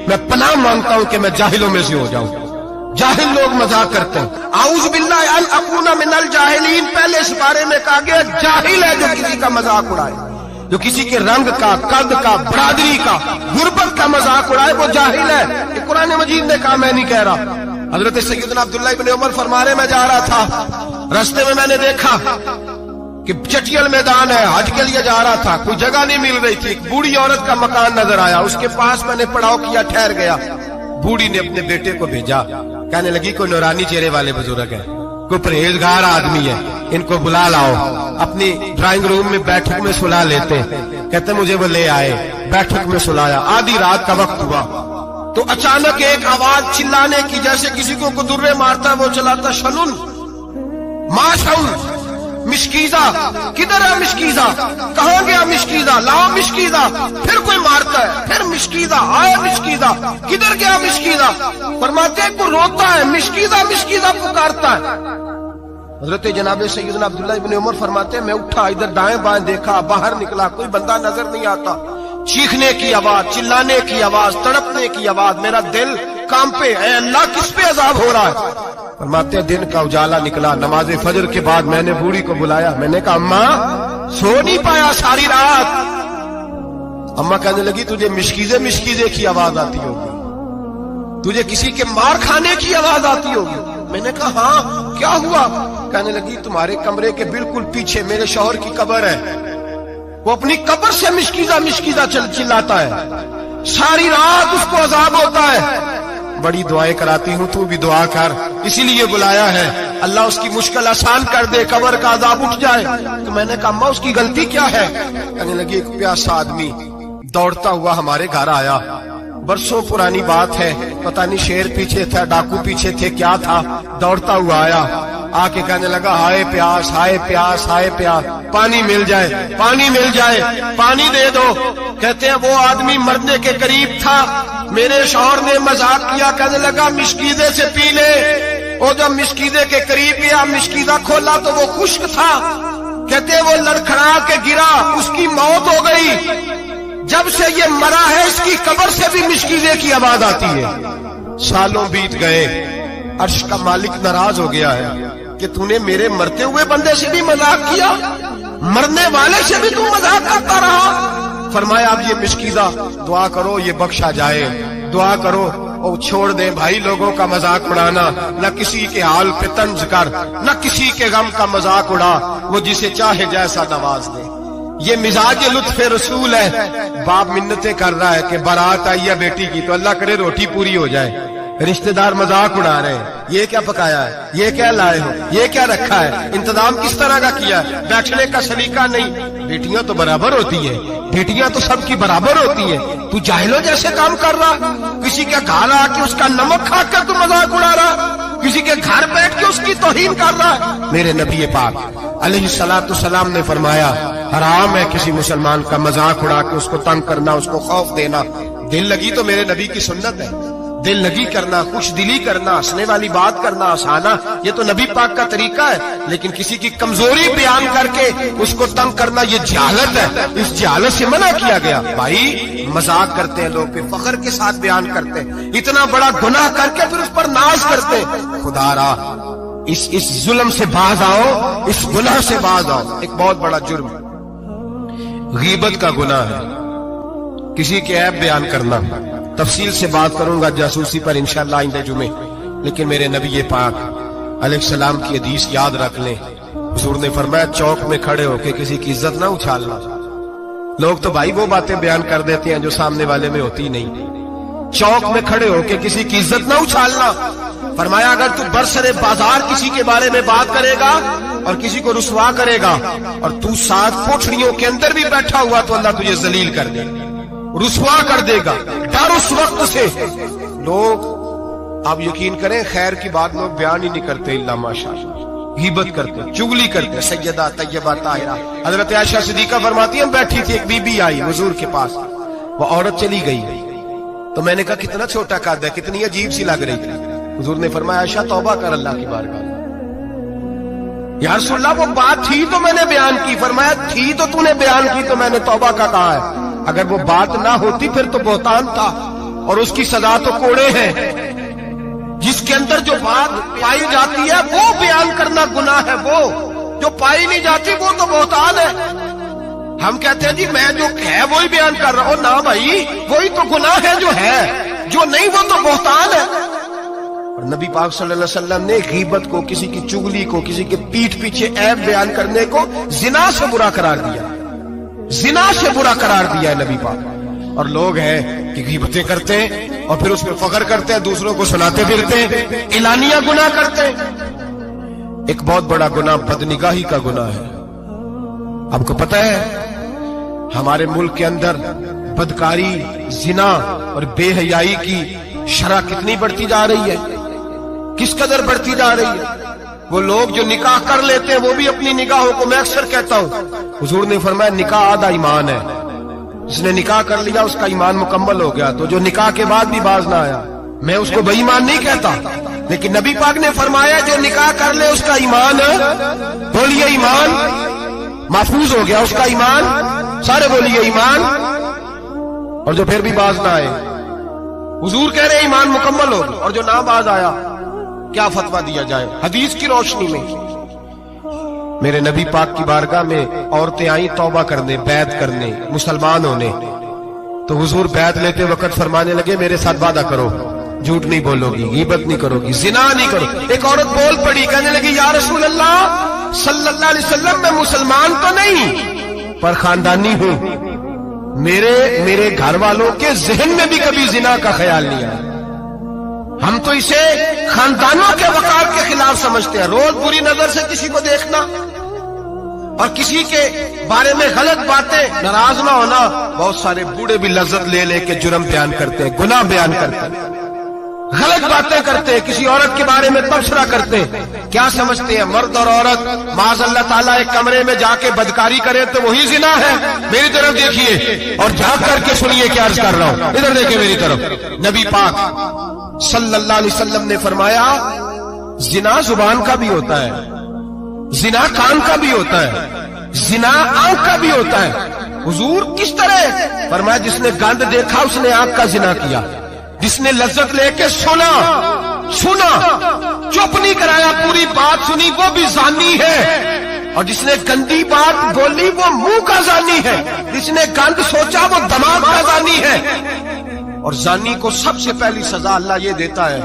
मैं पनाह मांगता हूं कि मैं जाहिलों में से हो जाऊं। जाहिल लोग मजाक करते हैं, आऊज़ु बिल्लाहि अन अकूना मिनल जाहिलीन, पहले इस बारे में कहा गया जाहिल है जो किसी का मजाक उड़ाए, जो किसी के रंग का, कद का, बरादरी का, गुर्बत का मजाक उड़ाए वो जाहिल है। ये कुरान मजीद ने कहा, मैं नहीं कह रहा। हजरत सैयदना अब्दुल्ला इब्न उमर फरमा रहे मैं जा रहा था, रास्ते में मैंने देखा कि चटियल मैदान है, हज के लिए जा रहा था, कोई जगह नहीं मिल रही थी, एक बूढ़ी औरत का मकान नजर आया, उसके पास मैंने पड़ाव किया, ठहर गया। बूढ़ी ने अपने बेटे को भेजा, कहने लगी कोई नौरानी चेहरे वाले बुजुर्ग है, कोई परहेजगार आदमी है, इनको बुला लाओ। अपनी ड्राइंग रूम में बैठक में सुला लेते, कहते मुझे वो ले आए, बैठक में सुलाया। आधी रात का वक्त हुआ, تو اچانک ایک آواز چلانے کی، جیسے کسی کو قدرے مارتا ہے وہ چلاتا شنن ماشن مشکیزہ، کدھر ہے مشکیزہ، کہاں گیا مشکیزہ، لا مشکیزہ، پھر کوئی مارتا ہے، پھر مشکیزہ، آیا مشکیزہ، کدھر گیا مشکیزہ، فرماتے ہیں کو روتا ہے، مشکیزہ مشکیزہ پکارتا ہے۔ حضرت جناب سیدنا عبداللہ ابن عمر فرماتے ہیں میں اٹھا، ادھر دائیں بائیں دیکھا، باہر نکلا، کوئی بندہ نظر نہیں آتا، چیخنے کی آواز، چلانے کی آواز، تڑپنے کی آواز، میرا دل کانپے، اے اللہ کس پہ عذاب ہو رہا ہے؟ فرماتے ہیں دن کا اجالا نکلا، نماز فجر کے بعد میں نے بوڑھی کو بلایا، میں نے کہا اماں سو نہیں پایا ساری رات؟ اماں کہنے لگی تجھے مشکیزے مشکیزے کی آواز آتی ہوگی، تجھے کسی کے مار کھانے کی آواز آتی ہوگی۔ میں نے کہا ہاں کیا ہوا؟ کہنے لگی تمہارے کمرے کے بالکل پیچھے میرے شوہر کی قبر ہے، وہ اپنی قبر سے مشکیزہ مشکیزہ چلاتا ہے، ساری رات اس کو عذاب ہوتا ہے، بڑی دعائیں کراتی ہوں تو بھی دعا کر، اسی لیے بلایا ہے، اللہ اس کی مشکل آسان کر دے، قبر کا عذاب اٹھ جائے۔ تو میں نے کہا اماں اس کی غلطی کیا ہے؟ کہنے لگی ایک پیاسا آدمی دوڑتا ہوا ہمارے گھر آیا، برسوں پرانی بات ہے، پتہ نہیں شیر پیچھے تھا، ڈاکو پیچھے تھے، کیا تھا، دوڑتا ہوا آیا، آ کے کہنے لگا ہائے پیاس ہائے پیاس ہائے پیاس، پانی مل جائے پانی مل جائے، پانی دے دو۔ کہتے ہیں وہ آدمی مرنے کے قریب تھا، میرے شوہر نے مذاق کیا، کہنے لگا مشکیزے سے پی لے۔ وہ جب مشکیزے کے قریب گیا، مشکیزہ کھولا تو وہ خشک تھا، کہتے ہیں وہ لڑکھڑا کے گرا، اس کی موت ہو گئی۔ جب سے یہ مرا ہے اس کی قبر سے بھی مشکیزے کی آواز آتی ہے۔ سالوں بیت گئے، عرش کا مالک ناراض ہو گیا ہے کہ تو نے میرے مرتے ہوئے بندے سے بھی مذاق کیا، مرنے والے سے بھی تو مذاق کرتا رہا۔ فرمایا اب یہ مشکیزہ دعا کرو یہ بخشا جائے، دعا کرو اور چھوڑ دیں بھائی لوگوں کا مذاق اڑانا، نہ کسی کے حال پہ طنز کر، نہ کسی کے غم کا مذاق اڑا، وہ جسے چاہے جیسا نواز دے۔ یہ مزاج لطف رسول ہے۔ باپ منتیں کر رہا ہے کہ بارات آئی ہے بیٹی کی تو اللہ کرے روٹی پوری ہو جائے، رشتہ دار مذاق اڑا رہے ہیں، یہ کیا پکایا ہے، یہ کیا لائے ہو، یہ کیا رکھا ہے، انتظام کس طرح کا کیا ہے، بیٹھنے کا سلیقہ نہیں۔ بیٹیاں تو برابر ہوتی ہیں، بیٹیاں تو سب کی برابر ہوتی ہیں، تو جاہلوں جیسے کام کر رہا، کسی کے گھر آ کے اس کا نمک کھا کر تو مذاق اڑا رہا، کسی کے گھر بیٹھ کے اس کی توہین کر رہا۔ میرے نبی پاک علیہ السلام نے فرمایا حرام ہے کسی مسلمان کا مذاق اڑا کے اس کو تنگ کرنا، اس کو خوف دینا۔ دل لگی تو میرے نبی کی سنت ہے، دل لگی کرنا، خوش دلی کرنا، ہنسنے والی بات کرنا، ہنسانا، یہ تو نبی پاک کا طریقہ ہے۔ لیکن کسی کی کمزوری بیان کر کے اس کو تنگ کرنا یہ جہالت ہے، اس جہالت سے منع کیا گیا۔ بھائی مذاق کرتے ہیں لوگ، پھر فخر کے ساتھ بیان کرتے ہیں، اتنا بڑا گناہ کر کے پھر اس پر ناز کرتے ہیں۔ خدا را اس ظلم سے باز آؤ، اس گناہ سے باز آؤ۔ ایک بہت بڑا جرم غیبت کا گناہ ہے، کسی کے عیب بیان کرنا۔ تفصیل سے بات کروں گا جاسوسی پر انشاءاللہ آئندہ جمعے، لیکن میرے نبی پاک علیہ السلام کی حدیث یاد رکھ لیں۔ حضور نے فرمایا چوک میں کھڑے ہو کے کسی کی عزت نہ اچھالنا۔ لوگ تو بھائی وہ باتیں بیان کر دیتے ہیں جو سامنے والے میں ہوتی نہیں۔ چوک میں کھڑے ہو کے کسی کی عزت نہ اچھالنا۔ فرمایا اگر تو برسر بازار کسی کے بارے میں بات کرے گا اور کسی کو رسوا کرے گا اور تو 7 کوٹھریوں کے اندر بھی بیٹھا ہوا تو اللہ تجھے ذلیل کر دے، رسوا کر دے گا۔ ڈر اس وقت سے۔ لوگ آپ یقین کریں خیر کی بات لوگ بیان ہی نہیں کرتے الا ماشاءاللہ، غیبت کرتے، چغلی کرتے۔ سیدہ طیبہ طاہرہ حضرت عائشہ صدیقہ فرماتی ہیں بیٹھی تھی، ایک بی بی آئی حضور کے پاس، وہ عورت چلی گئی تو میں نے کہا کتنا چھوٹا قد ہے، کتنی عجیب سی لگ رہی تھی۔ حضور نے فرمایا عائشہ توبہ کر اللہ کی بارگاہ میں۔ یا رسول اللہ وہ بات تھی تو میں نے بیان کی۔ فرمایا تھی تو تو نے بیان کی تو میں نے توبہ کا کہا ہے، اگر وہ بات نہ ہوتی پھر تو بہتان تھا اور اس کی سزا تو کوڑے ہے۔ جس کے اندر جو بات پائی جاتی ہے وہ بیان کرنا گناہ ہے، وہ جو پائی نہیں جاتی وہ تو بہتان ہے۔ ہم کہتے ہیں جی میں جو ہے وہی بیان کر رہا ہوں، نہ بھائی وہی تو گناہ ہے جو ہے، جو نہیں وہ تو بہتان ہے۔ اور نبی پاک صلی اللہ علیہ وسلم نے غیبت کو، کسی کی چغلی کو، کسی کے پیٹھ پیچھے عیب بیان کرنے کو زنا سے برا قرار دیا، زنا سے برا قرار دیا ہے نبی پاک۔ اور لوگ ہیں کہ غیبتیں کرتے ہیں اور پھر اس پہ فخر کرتے ہیں، دوسروں کو سناتے پھرتے ہیں، اعلانیہ گناہ کرتے ہیں۔ ایک بہت بڑا گناہ بدنگاہی کا گناہ ہے۔ آپ کو پتہ ہے हमारे मुल्क के अंदर बदकारी, जिना और बेहयाई की शरह कितनी बढ़ती जा रही है, किस कदर बढ़ती जा रही है। वो लोग जो निकाह कर लेते हैं वो भी अपनी निगाहों को, मैं अक्सर कहता हूं, हुजूर ने फरमाया निकाह आधा ईमान है। जिसने निकाह कर लिया उसका ईमान मुकम्मल हो गया। तो जो निकाह के बाद भी बाज ना आया, मैं उसको बेईमान नहीं कहता, लेकिन नबी पाक ने फरमाया जो निकाह कर ले उसका ईमान, बोलिए ईमान महफूज हो गया, उसका ईमान, सारे बोलिए ईमान। और जो फिर भी बाज ना आए, हुजूर कह रहे ईमान मुकम्मल हो गया। और जो ना बाज आया, क्या फतवा दिया जाए हदीस की रोशनी में। मेरे नबी पाक की बारगाह में औरतें आई तौबा करने, बैत करने, मुसलमान होने। तो हुजूर बैत लेते वक्त फरमाने लगे मेरे साथ वादा करो, झूठ नहीं बोलोगी, गीबत नहीं करोगी, जिना नहीं करो। एक औरत बोल पड़ी, कहने लगी या रसूल अल्लाह सल्लल्लाहु अलैहि वसल्लम, मैं मुसलमान तो नहीं पर खानदानी हूं, मेरे घर वालों के जहन में भी कभी जिना का ख्याल नहीं आया। हम तो इसे खानदानों के वकार के खिलाफ समझते हैं। रोज बुरी नजर से किसी को देखना और किसी के बारे में गलत बातें, नाराज ना होना। बहुत सारे बूढ़े भी लज्जत ले लेके जुर्म बयान करते हैं, गुनाह बयान करते हैं, गलत बातें करते हैं, किसी औरत के बारे में तबसरा करते हैं। क्या समझते हैं मर्द और औरत माज़अल्लाह ताला एक कमरे में जाके बदकारी करे तो वही जिना है। मेरी तरफ देखिए और झांक करके सुनिए क्या अर्ज कर रहा हूं, इधर देखिए मेरी तरफ। नबी पाक सल्लल्लाहु अलैहि वसल्लम ने फरमाया जिना जुबान का भी होता है, जिना कान का भी होता है, जिना आंख का भी होता है। हुजूर किस तरह? फरमाया जिसने गंद देखा उसने आंख का जिना किया, जिसने लज्जत लेके सुना, चुप नहीं कराया, पूरी बात सुनी, वो भी जानी है। और जिसने गंदी बात बोली वो मुंह का जानी है, जिसने गंद सोचा वो दिमाग का जानी है। और जानी को सबसे पहली सजा अल्लाह ये देता है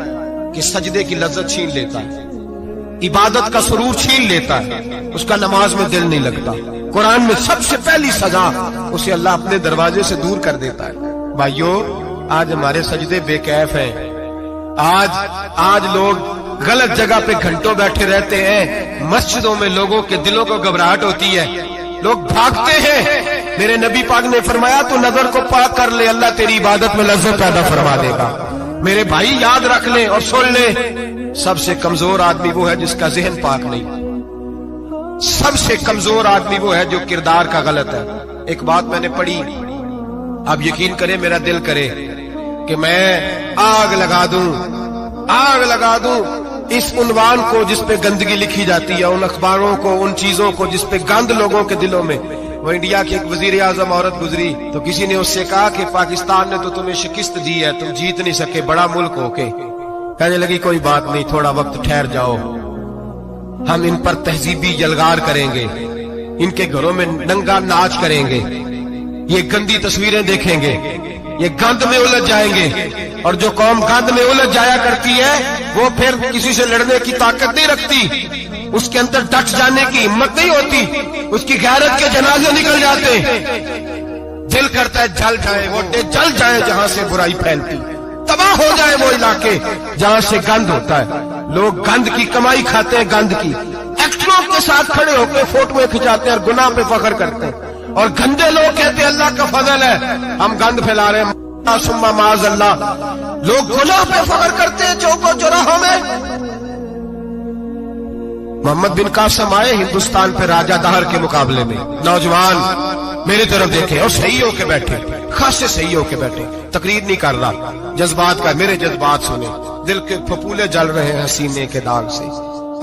कि सजदे की लज्जत छीन लेता है, इबादत का सुरूर छीन लेता है, उसका नमाज में दिल नहीं लगता। कुरान में सबसे पहली सजा उसे अल्लाह अपने दरवाजे से दूर कर देता है। भाइयों आज हमारे सजदे बेकैफ हैं। आज लोग गलत जगह पे घंटों बैठे रहते हैं। मस्जिदों में लोगों के दिलों को घबराहट होती है, लोग भागते हैं। मेरे नबी पाक ने फरमाया तो नजर को पाक कर ले, अल्लाह तेरी इबादत में लज्जत पैदा फरमा देगा। मेरे भाई याद रख ले और सुन ले, सबसे कमजोर आदमी वो है जिसका जहन पाक नहीं। सबसे कमजोर आदमी वो है जो किरदार का गलत है। एक बात मैंने पढ़ी, आप यकीन करें मेरा दिल करे कि मैं आग लगा दूं इस उन्वान को जिस पे गंदगी लिखी जाती है, उन अखबारों को, उन चीजों को जिस पे गंद लोगों के दिलों में। वो इंडिया की एक वजीर आजम औरत गुजरी तो किसी ने उससे कहा कि पाकिस्तान ने तो तुम्हें शिकस्त दी है, तुम जीत नहीं सके बड़ा मुल्क होके। कहने लगी कोई बात नहीं, थोड़ा वक्त ठहर जाओ, हम इन पर तहजीबी यलगार करेंगे, इनके घरों में नंगा नाच करेंगे, ये गंदी तस्वीरें देखेंगे, ये गंद में उलझ जाएंगे। और जो कौम गंद में उलझ जाया करती है वो फिर किसी से लड़ने की ताकत नहीं रखती, उसके अंदर डट जाने की हिम्मत नहीं होती, उसकी गैरत के जनाजे निकल जाते। दिल करता है जल जाए वो जल जाए जहां से बुराई फैलती, तबाह हो जाए वो इलाके जहां से गंद होता है। लोग गंद की कमाई खाते हैं, गंद की। एक्टरों के साथ खड़े होकर फोटोएं खिंचाते हैं और गुनाह पे फख्र करते हैं। और गंदे लोग कहते हैं अल्लाह का फजल है हम गंद फैला रहे हैं, सुम्मा माज़अल्लाह। लोग गुनाह पे फख्र करते हैं चौकों चौराहों में। मोहम्मद बिन कासिम आए हिंदुस्तान पे राजा दहर के मुकाबले में, नौजवान मेरी तरफ देखे और सही होके बैठे, खासे सही होके बैठे, तकरीर नहीं कर रहा, जज्बात का, मेरे जज्बात सुने, दिल के फपूले जल रहे हैं सीने के दाग से।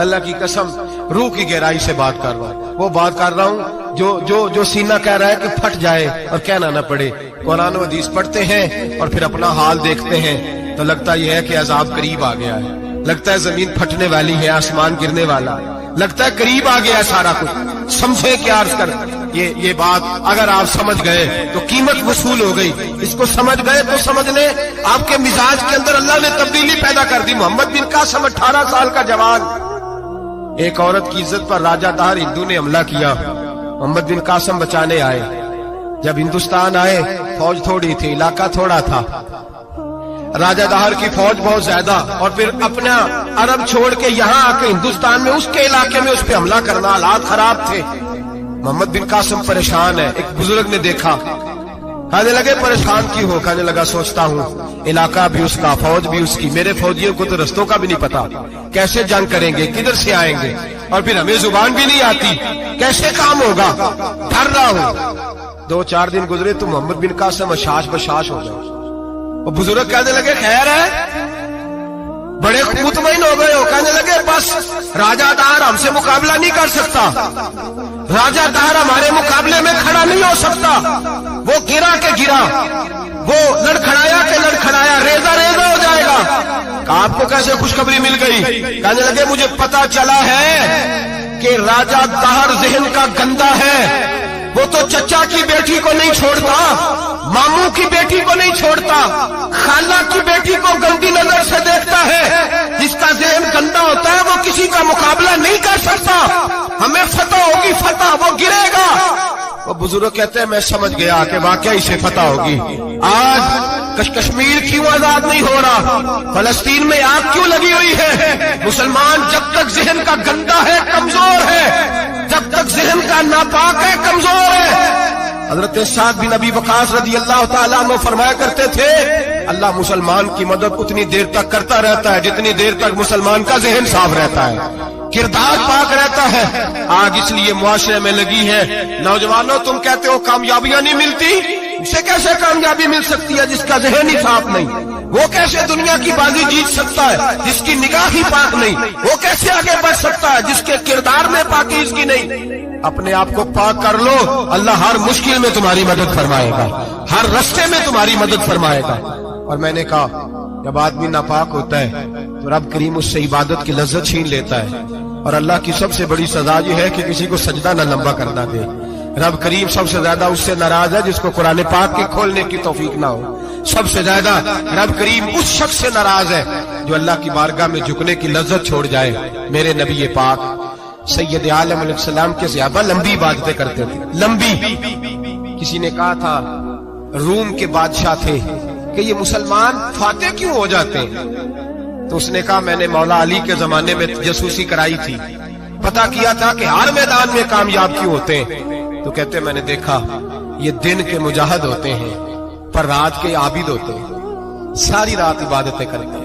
अल्लाह की कसम रूह की गहराई से बात कर रहा हूं, वो बात कर रहा हूं जो सीना कह रहा है कि फट जाए और कहना ना पड़े। कुरान और हदीस पढ़ते हैं और फिर अपना हाल देखते हैं तो लगता यह है कि अजाब करीब आ गया है, लगता है जमीन फटने वाली है, आसमान गिरने वाला, लगता है करीब आ गया है सारा कुछ। समझे क्या अर्ज कर, ये बात अगर आप समझ गए तो कीमत वसूल हो गई। इसको समझ गए तो समझ ले आपके मिजाज के अंदर अल्लाह ने तब्दीली पैदा कर दी। मोहम्मद बिन कासिम 18 साल का जवान, एक औरत की इज्जत पर राजा दहर हिंदू ने हमला किया, मोहम्मद बिन कासिम बचाने आए। जब हिंदुस्तान आए फौज थोड़ी थी, इलाका थोड़ा था, राजा दहर की फौज बहुत ज्यादा, और फिर अपना अरब छोड़ के यहाँ आके हिंदुस्तान में उसके इलाके में उस पर हमला करना, हालात खराब थे। मोहम्मद बिन कासिम परेशान है। एक बुजुर्ग ने देखा, कहने लगे परेशान क्यों हो? कहने लगा सोचता हूँ इलाका भी उसका, फौज भी उसकी, मेरे फौजियों को तो रस्तों का भी नहीं पता, कैसे जंग करेंगे, किधर से आएंगे, और फिर हमें जुबान भी नहीं आती, कैसे काम होगा, डर रहा हूँ। 2-4 दिन गुजरे तो मोहम्मद बिन कासिम अशाश बशाश हो गए। वो बुजुर्ग कहने लगे खैर है, बड़े मुतमईन हो गए हो? कहने लगे बस राजा दार हमसे मुकाबला नहीं कर सकता, राजा दार हमारे मुकाबले में खड़ा नहीं हो सकता, वो गिरा के गिरा, वो लड़खड़ाया के लड़खड़ाया, रेजा रेजा हो जाएगा। आपको कैसे खुशखबरी मिल गई? कहने लगे मुझे पता चला है कि राजा दार जहन का गंदा है, वो तो चचा की बेटी को नहीं छोड़ता, मामू की बेटी को नहीं छोड़ता, खाला की बेटी को गंदी नजर से देखता है। जिसका ज़हन गंदा होता है वो किसी का मुकाबला नहीं कर सकता, हमें फतह होगी, फतह, वो गिरेगा। वो बुजुर्ग कहते हैं मैं समझ गया कि वाकई से फतह होगी। आज कश्मीर क्यों आजाद नहीं हो रहा, फलस्तीन में आग क्यों लगी हुई है? मुसलमान जब तक ज़हन का गंदा है, कमजोर है, जब तक ज़हन का नापाक है, कमजोर है। हजरत साद बिन अबी वकास रज़ी अल्लाह ताला अन्हु फरमाया करते थे, अल्लाह मुसलमान की मदद उतनी देर तक करता रहता है जितनी देर तक मुसलमान का ज़हन साफ रहता है, किरदार पाक रहता है। आग इसलिए मुआशरे में लगी है। नौजवानों तुम कहते हो कामयाबियां नहीं मिलती, उसे कैसे कामयाबी मिल सकती है जिसका ज़हन ही साफ नहीं? वो कैसे दुनिया की बाजी जीत सकता है जिसकी निगाह ही पाक नहीं? वो कैसे आगे बढ़ सकता है जिसके किरदार में पाकीज़गी नहीं? अपने आप को पाक कर लो, अल्लाह हर मुश्किल में तुम्हारी मदद फरमाएगा, हर रास्ते में तुम्हारी मदद फरमाएगा। और मैंने कहा जब आदमी नापाक होता है तो रब करीम उससे इबादत की लज्जत छीन लेता है, और अल्लाह की सबसे बड़ी सजा ये है कि किसी को सजदा न लंबा करना दे। रब करीम सबसे ज्यादा उससे नाराज है जिसको कुरान पाक के खोलने की तौफीक ना हो। सबसे ज्यादा रब करीम उस शख्स से नाराज है जो अल्लाह की बारगाह में झुकने की लज्जत छोड़ जाए। मेरे नबी पाक सैयद आलम अलैहिस्सलाम के ज़्यादा लंबी इबादतें करते थे, लंबी। किसी ने कहा था रूम के बादशाह थे कि ये मुसलमान फाते क्यों हो जाते हैं? तो उसने कहा मैंने मौला अली के जमाने में जासूसी कराई थी, पता किया था कि हर मैदान में कामयाब क्यों होते हैं। तो कहते मैंने देखा ये दिन के मुजाहिद होते हैं पर रात के आबिद होते हैं, सारी रात इबादतें करते हैं।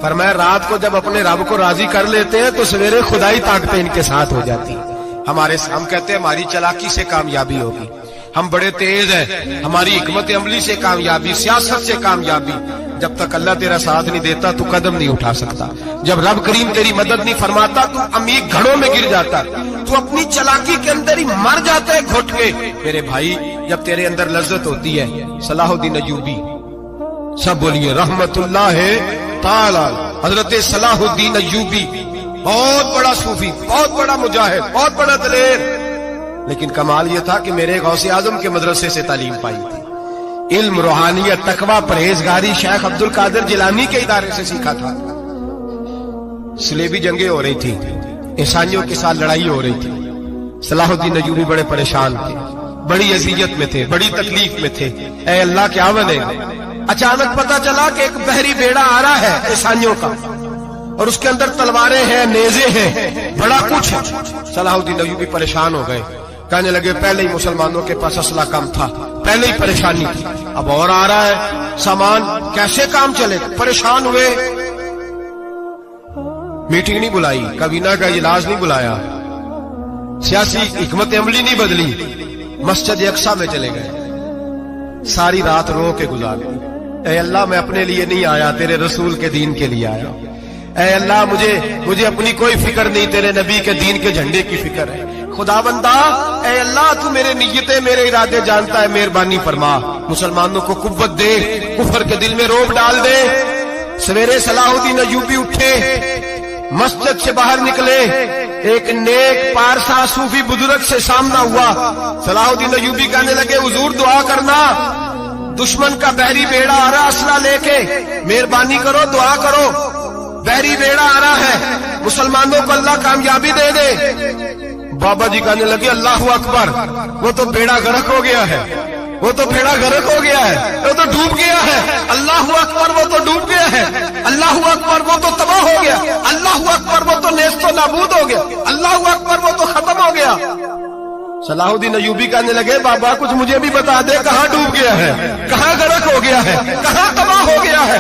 फरमाया रात को जब अपने रब को राजी कर लेते हैं तो सवेरे खुदाई ताकतें इनके साथ हो जाती है। हम कहते हैं हमारी चालाकी से कामयाबी होगी, हम बड़े तेज हैं, हमारी हिकमत अमली से कामयाबी, सियासत से कामयाबी। जब तक अल्लाह तेरा साथ नहीं देता तू कदम नहीं उठा सकता। जब रब करीम तेरी मदद नहीं फरमाता तू अमीर घड़ों में गिर जाता, तू अपनी चालाकी के अंदर ही मर जाता है घुट के। मेरे भाई जब तेरे अंदर लज्जत होती है, सलाहुद्दीन अय्यूबी, सब बोलिए रहमतुल्लाह ताला, हजरत सलाहुद्दीन अय्यूबी बहुत बड़ा सूफी, बहुत बड़ा मुजाहिद, बहुत बड़ा दलेर। लेकिन कमाल यह था कि मेरे गौसे आजम के मदरसे से तालीम पाई थी। इल्म, रूहानियत, तकवा, परहेजगारी शेख अब्दुल कादिर जिलानी के इदारे से सीखा था। सलेबी जंगें हो रही थी, ईसाइयों के साथ लड़ाई हो रही थी। सलाहुद्दीन अय्यूबी बड़े परेशान थे, बड़ी अज़ियत में थे, बड़ी तकलीफ में थे। ऐ अल्लाह क्या बने। अचानक पता चला कि एक बहरी बेड़ा आ रहा है ईसाइयों का, और उसके अंदर तलवारें हैं, नेज़े हैं, बड़ा कुछ है। सलाहुद्दीन अय्यूबी परेशान हो गए, कहने लगे पहले ही मुसलमानों के पास असला कम था, पहले ही परेशानी थी, अब और आ रहा है सामान, कैसे काम चले। परेशान हुए, मीटिंग नहीं बुलाई, कबीना का इजलास नहीं बुलाया, सियासी हिकमत अमली नहीं बदली, मस्जिद अक्सा में चले गए, सारी रात रो के गुजार दी। ऐ अल्लाह मैं अपने लिए नहीं आया, तेरे रसूल के दीन के लिए आया। ऐ अल्लाह मुझे अपनी कोई फिक्र नहीं, तेरे नबी के दीन के झंडे की फिक्र है। खुदा बंदा, ऐ अल्लाह तू मेरे नियतें, मेरे इरादे जानता है, मेहरबानी फरमा, मुसलमानों को कुव्वत दे, कुफर के दिल में रोब डाल दे। सवेरे सलाहुद्दीन अय्यूबी उठे, मस्जिद से बाहर निकले, एक नेक पारसा सूफी बुजुर्ग से सामना हुआ। सलाहुद्दीन अय्यूबी कहने लगे हुजूर दुआ करना, दुश्मन का बहरी बेड़ा आ रहा असला लेके, मेहरबानी करो, दुआ करो, बहरी बेड़ा आ रहा है, मुसलमानों को अल्लाह कामयाबी दे दे। बाबा जी कहने लगे अल्लाह अकबर, वो तो बेड़ा गर्क हो गया है, वो तो बेड़ा गर्क हो गया है, वो तो डूब गया है। अल्लाह अकबर, वो तो डूब गया है। अल्लाह अकबर, वो तो तबाह हो गया। अल्लाह अकबर, वो तो नेस्तो नाबूद हो गया। अल्लाह अकबर, वो तो खत्म हो गया। सलाहुद्दीन अय्यूबी कहने लगे बाबा कुछ मुझे भी बता दे, कहाँ डूब गया है, कहाँ गर्क हो गया है, कहाँ तबाह हो गया है।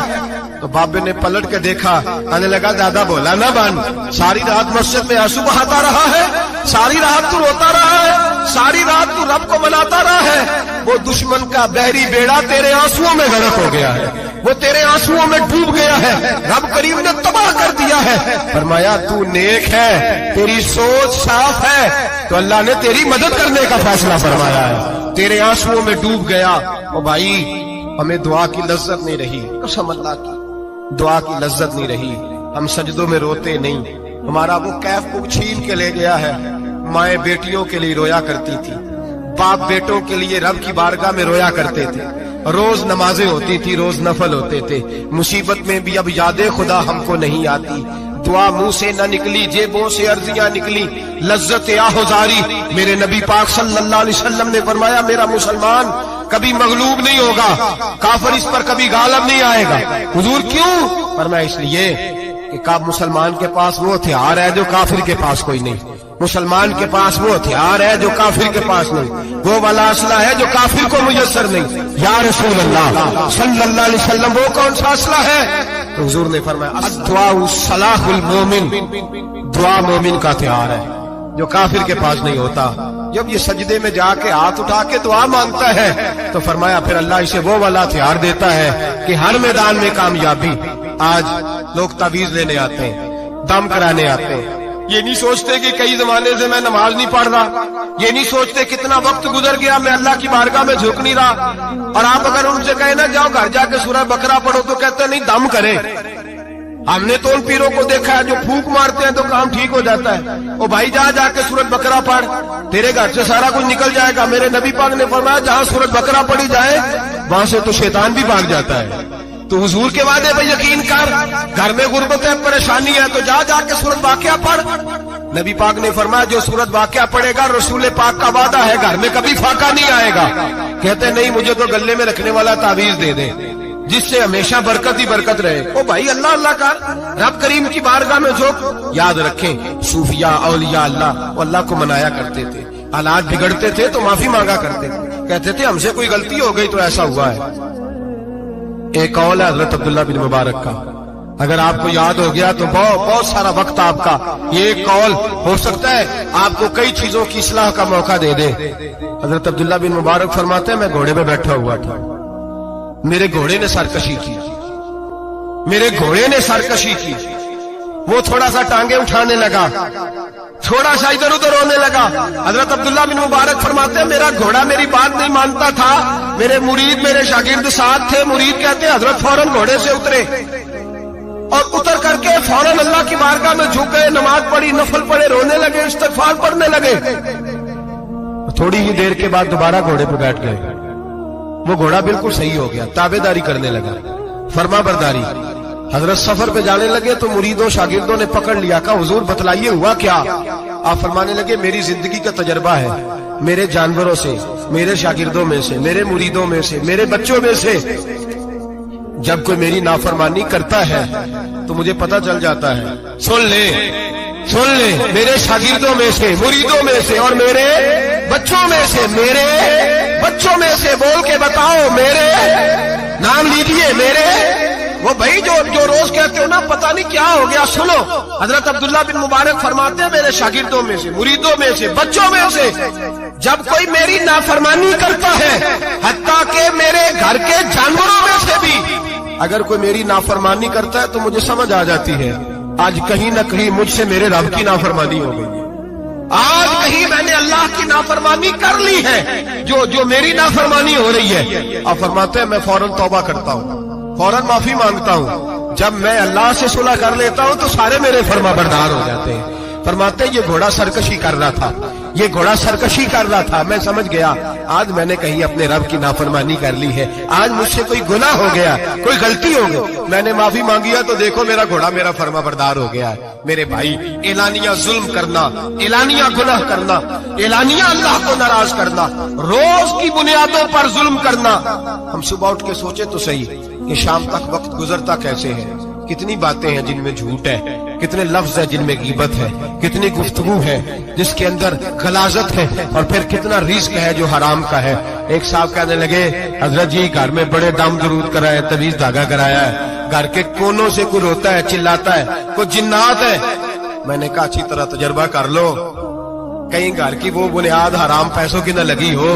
तो बाबे ने पलट के देखा, कहने लगा दादा बोला ना बन, सारी रात मस्जिद में आंसू बहाता रहा है, सारी रात तू रोता रहा है, सारी रात तू रब को मनाता रहा है, वो दुश्मन का बहरी बेड़ा तेरे आंसुओं में गर्क हो गया है, वो तेरे आंसुओं में डूब गया है, रब करीम ने तबाह कर दिया है। फरमाया तू नेक है, तेरी सोच साफ है, तो अल्लाह ने तेरी मदद करने का फैसला फरमाया है। तेरे आंसुओं में डूब गया। ओ भाई हमें दुआ की लज्जत नहीं रही, कसम अल्लाह की दुआ की लज्जत नहीं रही, हम सजदों में रोते नहीं, हमारा वो कैफ को छीन के ले गया है। माएं बेटियों के लिए रोया करती थी, बाप बेटों के लिए रब की बारगाह में रोया करते थे, रोज नमाजें होती थी, रोज नफल होते थे। मुसीबत में भी अब यादें खुदा हमको नहीं आती, दुआ मुंह से न निकली, जेबों से अर्जियां निकली, लज्जत आहुजारी। मेरे नबी पाक सल्लल्लाहु अलैहि वसल्लम ने फरमाया मेरा मुसलमान कभी मगलूब नहीं होगा, काफिर इस पर कभी गालिब नहीं आएगा। हुजूर क्यों? फरमाया इसलिए कि काब मुसलमान के पास वो हथियार है जो काफिर के पास कोई नहीं, मुसलमान के पास वो हथियार है जो काफिर के पास नहीं, वो वाला असला है जो काफिर को मुयस्सर नहीं। या रसूल अल्लाह सल्लल्लाहु अलैहि वसल्लम वो कौन सा असला है? तो हुजूर ने फरमाया दुआ सलाहुल मोमिन, दुआ मोमिन का हथियार है जो काफिर के पास नहीं होता। जब ये सजदे में जाके हाथ उठा के दुआ मांगता है तो फरमाया फिर अल्लाह इसे वो वाला हथियार देता है कि हर मैदान में कामयाबी। आज लोग तावीज लेने आते हैं, दम कराने आते हैं, ये नहीं सोचते कि कई जमाने से मैं नमाज नहीं पढ़ रहा, ये नहीं सोचते कितना वक्त गुजर गया मैं अल्लाह की बारगाह में झुक नहीं रहा। और आप अगर उनसे कहे ना जाओ घर जाके सूरह बकरा पढ़ो तो कहते नहीं दम करे। हमने तो उन पीरों को देखा है जो फूंक मारते हैं तो काम ठीक हो जाता है। ओ भाई जा जाके सूरत बकरा पढ़, तेरे घर से सारा कुछ निकल जाएगा। मेरे नबी पाक ने फरमाया जहां सूरत बकरा पढ़ी जाए वहां से तो शैतान भी भाग जाता है। तो हुजूर के वादे पे यकीन कर, घर में गुर्बत है, परेशानी है तो जा जाके सूरत वाक़िया पढ़। नबी पाक ने फरमाया जो सूरत वाक़िया पढ़ेगा रसूल पाक का वादा है घर में कभी फाका नहीं आएगा। कहते नहीं मुझे तो गले में रखने वाला तावीज दे दे जिससे हमेशा बरकत ही बरकत रहे। ओ भाई अल्लाह अल्लाह का रब करीम की बारगाह में जो याद रखें, सूफिया औलिया अल्लाह को मनाया करते थे, हालात बिगड़ते थे तो माफी मांगा करते थे, कहते थे हमसे कोई गलती हो गई तो ऐसा हुआ है। एक कौल है हजरत अब्दुल्ला बिन मुबारक का, अगर आपको याद हो गया तो बहुत सारा वक्त आपका ये एक कौल हो सकता है आपको कई चीजों की इस्लाह का मौका दे दे। हजरत अब्दुल्ला बिन मुबारक फरमाते हैं मैं घोड़े पे बैठा हुआ था, मेरे घोड़े ने सरकशी की, मेरे घोड़े ने सरकशी की, वो थोड़ा सा टांगे उठाने लगा, थोड़ा सा इधर उधर होने लगा। हजरत अब्दुल्ला बिन मुबारक फरमाते हैं मेरा घोड़ा मेरी बात नहीं मानता था, मेरे मुरीद मेरे शागिर्द साथ थे। मुरीद कहते हैं हजरत फौरन घोड़े से उतरे और उतर करके फौरन अल्लाह की बारगाह में झुक गए, नमाज पढ़ी, नफल पढ़े, रोने लगे, इस्तिग़फ़ार पढ़ने लगे। थोड़ी ही देर के बाद दोबारा घोड़े पर बैठ गए, वो घोड़ा बिल्कुल सही हो गया, ताबेदारी करने लगा, फर्मा बरदारी। हजरत सफर पे जाने लगे तो मुरीदों शागिर्दों ने पकड़ लिया, कहा हुजूर बतलाइए हुआ क्या? आप फरमाने लगे मेरी जिंदगी का तजर्बा है, मेरे जानवरों से, मेरे शागिर्दों में से, मेरे मुरीदों में से, मेरे बच्चों में से जब कोई मेरी नाफरमानी करता है तो मुझे पता चल जाता है। सुन ले मेरे शागिर्दों में से, मुरीदों में से और मेरे बच्चों में से, मेरे बच्चों में से बोल के बताओ, मेरे नाम लीजिए, मेरे वो भाई जो रोज कहते हो ना पता नहीं क्या हो गया। सुनो हजरत अब्दुल्ला बिन मुबारक फरमाते हैं मेरे शागिर्दों में से, मुरीदों में से, बच्चों में से जब कोई मेरी नाफरमानी करता है, हत्ता के मेरे घर के जानवरों में से भी अगर कोई मेरी नाफरमानी करता है तो मुझे समझ आ जाती है आज कहीं न कहीं मुझसे मेरे रब की नाफरमानी हो गई, आज कहीं मैंने अल्लाह की नाफरमानी कर ली है, जो मेरी नाफरमानी हो रही है। आप फरमाते हैं मैं फौरन तौबा करता हूँ, फौरन माफी मांगता हूँ। जब मैं अल्लाह से सुलह कर लेता हूँ तो सारे मेरे फरमाबरदार हो जाते हैं। फरमाते ये घोड़ा सरकशी कर रहा था, ये घोड़ा सरकशी कर रहा था, मैं समझ गया आज मैंने कहीं अपने रब की नाफरमानी कर ली है, आज मुझसे कोई गुनाह हो गया, कोई गलती हो गई, मैंने माफी मांगी है तो देखो मेरा घोड़ा मेरा फरमाबरदार हो गया है। मेरे भाई एलानिया जुल्म करना, एलानिया गुनाह करना, एलानिया अल्लाह को नाराज करना, रोज की बुनियादों पर जुल्म करना। हम सुबह उठ के सोचे तो सही कि शाम तक वक्त गुजरता कैसे है, کتنی باتیں ہیں جن میں جھوٹ ہے، کتنے لفظ ہیں جن میں غیبت ہے، کتنی گفتگو ہے جس کے اندر غلاظت ہے، اور پھر کتنا رزق ہے جو حرام کا ہے۔ ایک صاحب کہنے لگے حضرت جی گھر میں بڑے دم درود کرایا، تویز دھاگا کرایا ہے، گھر کے کونوں سے کوئی روتا ہے، چلاتا ہے، کوئی جنات ہے۔ میں نے کہا اچھی طرح تجربہ کر لو، کہیں گھر کی وہ بنیاد حرام پیسوں کی نہ لگی ہو،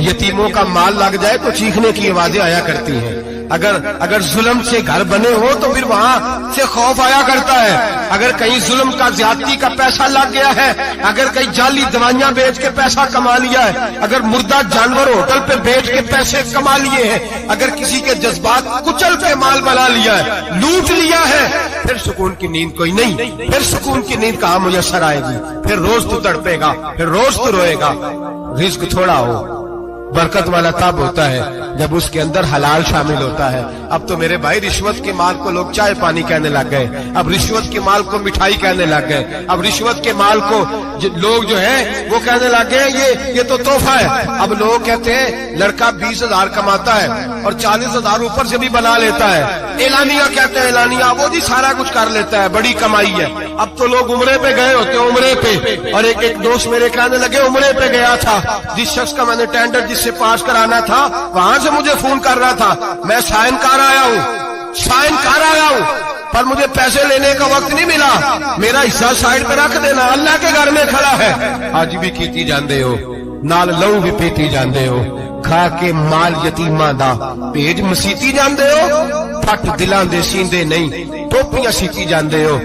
یتیموں کا مال لگ جائے تو چیخنے کی آوازیں آیا کرتی ہیں۔ اگر ظلم سے گھر بنے ہو تو پھر وہاں سے خوف آیا کرتا ہے۔ اگر کہیں ظلم کا زیادتی کا پیسہ لگ گیا ہے، اگر کہیں جعلی دوائیاں بیچ کے پیسہ کما لیا ہے، اگر مردہ جانور ہوٹل پہ بیچ کے پیسے کما لیے ہیں، اگر کسی کے جذبات کچل کے مال بنا لیا ہے، لوٹ لیا ہے، پھر سکون کی نیند کوئی نہیں، پھر سکون کی نیند کہاں میسر آئے گی؟ پھر روز تو تڑپے گا، پھر روز تو روئے گا۔ رزق تھوڑا ہو، برکت والا تب ہوتا ہے جب اس کے اندر حلال شامل ہوتا ہے۔ اب تو میرے بھائی رشوت کے مال کو لوگ چائے پانی کہنے لگ گئے، اب رشوت کے مال کو مٹھائی کہنے لگ گئے، اب رشوت کے مال کو لوگ جو ہے وہ کہنے لگ گئے یہ تو تحفہ ہے۔ اب لوگ کہتے ہیں لڑکا 20,000 کماتا ہے اور 40,000 اوپر سے بھی بنا لیتا ہے، اعلانیہ کہتے ہیں، اعلانیہ وہ جی سارا کچھ کر لیتا ہے، بڑی کمائی ہے۔ اب تو لوگ عمرے پہ گئے ہوتے ہیں، عمرے پہ، اور ایک دوست میرے کہنے لگے عمرے پہ گیا تھا، جس شخص کا میں نے ٹینڈر جس سے پاس کرانا تھا وہاں سے مجھے فون کر رہا تھا، میں سائن کر آیا ہوں پر مجھے پیسے لینے کا وقت نہیں ملا، میرا حصہ سائڈ پہ رکھ دینا، اللہ کے گھر میں کھڑا ہے۔ آج بھی کیتی جاندے ہو، نال لہو بھی پیتی جاندے ہو، کھا کے مال یتیماں دا بھیج مسیتی جاندے ہو، پھٹ دلاں دے سیندے نہیں، ٹوپیاں سیتی جاندے ہو،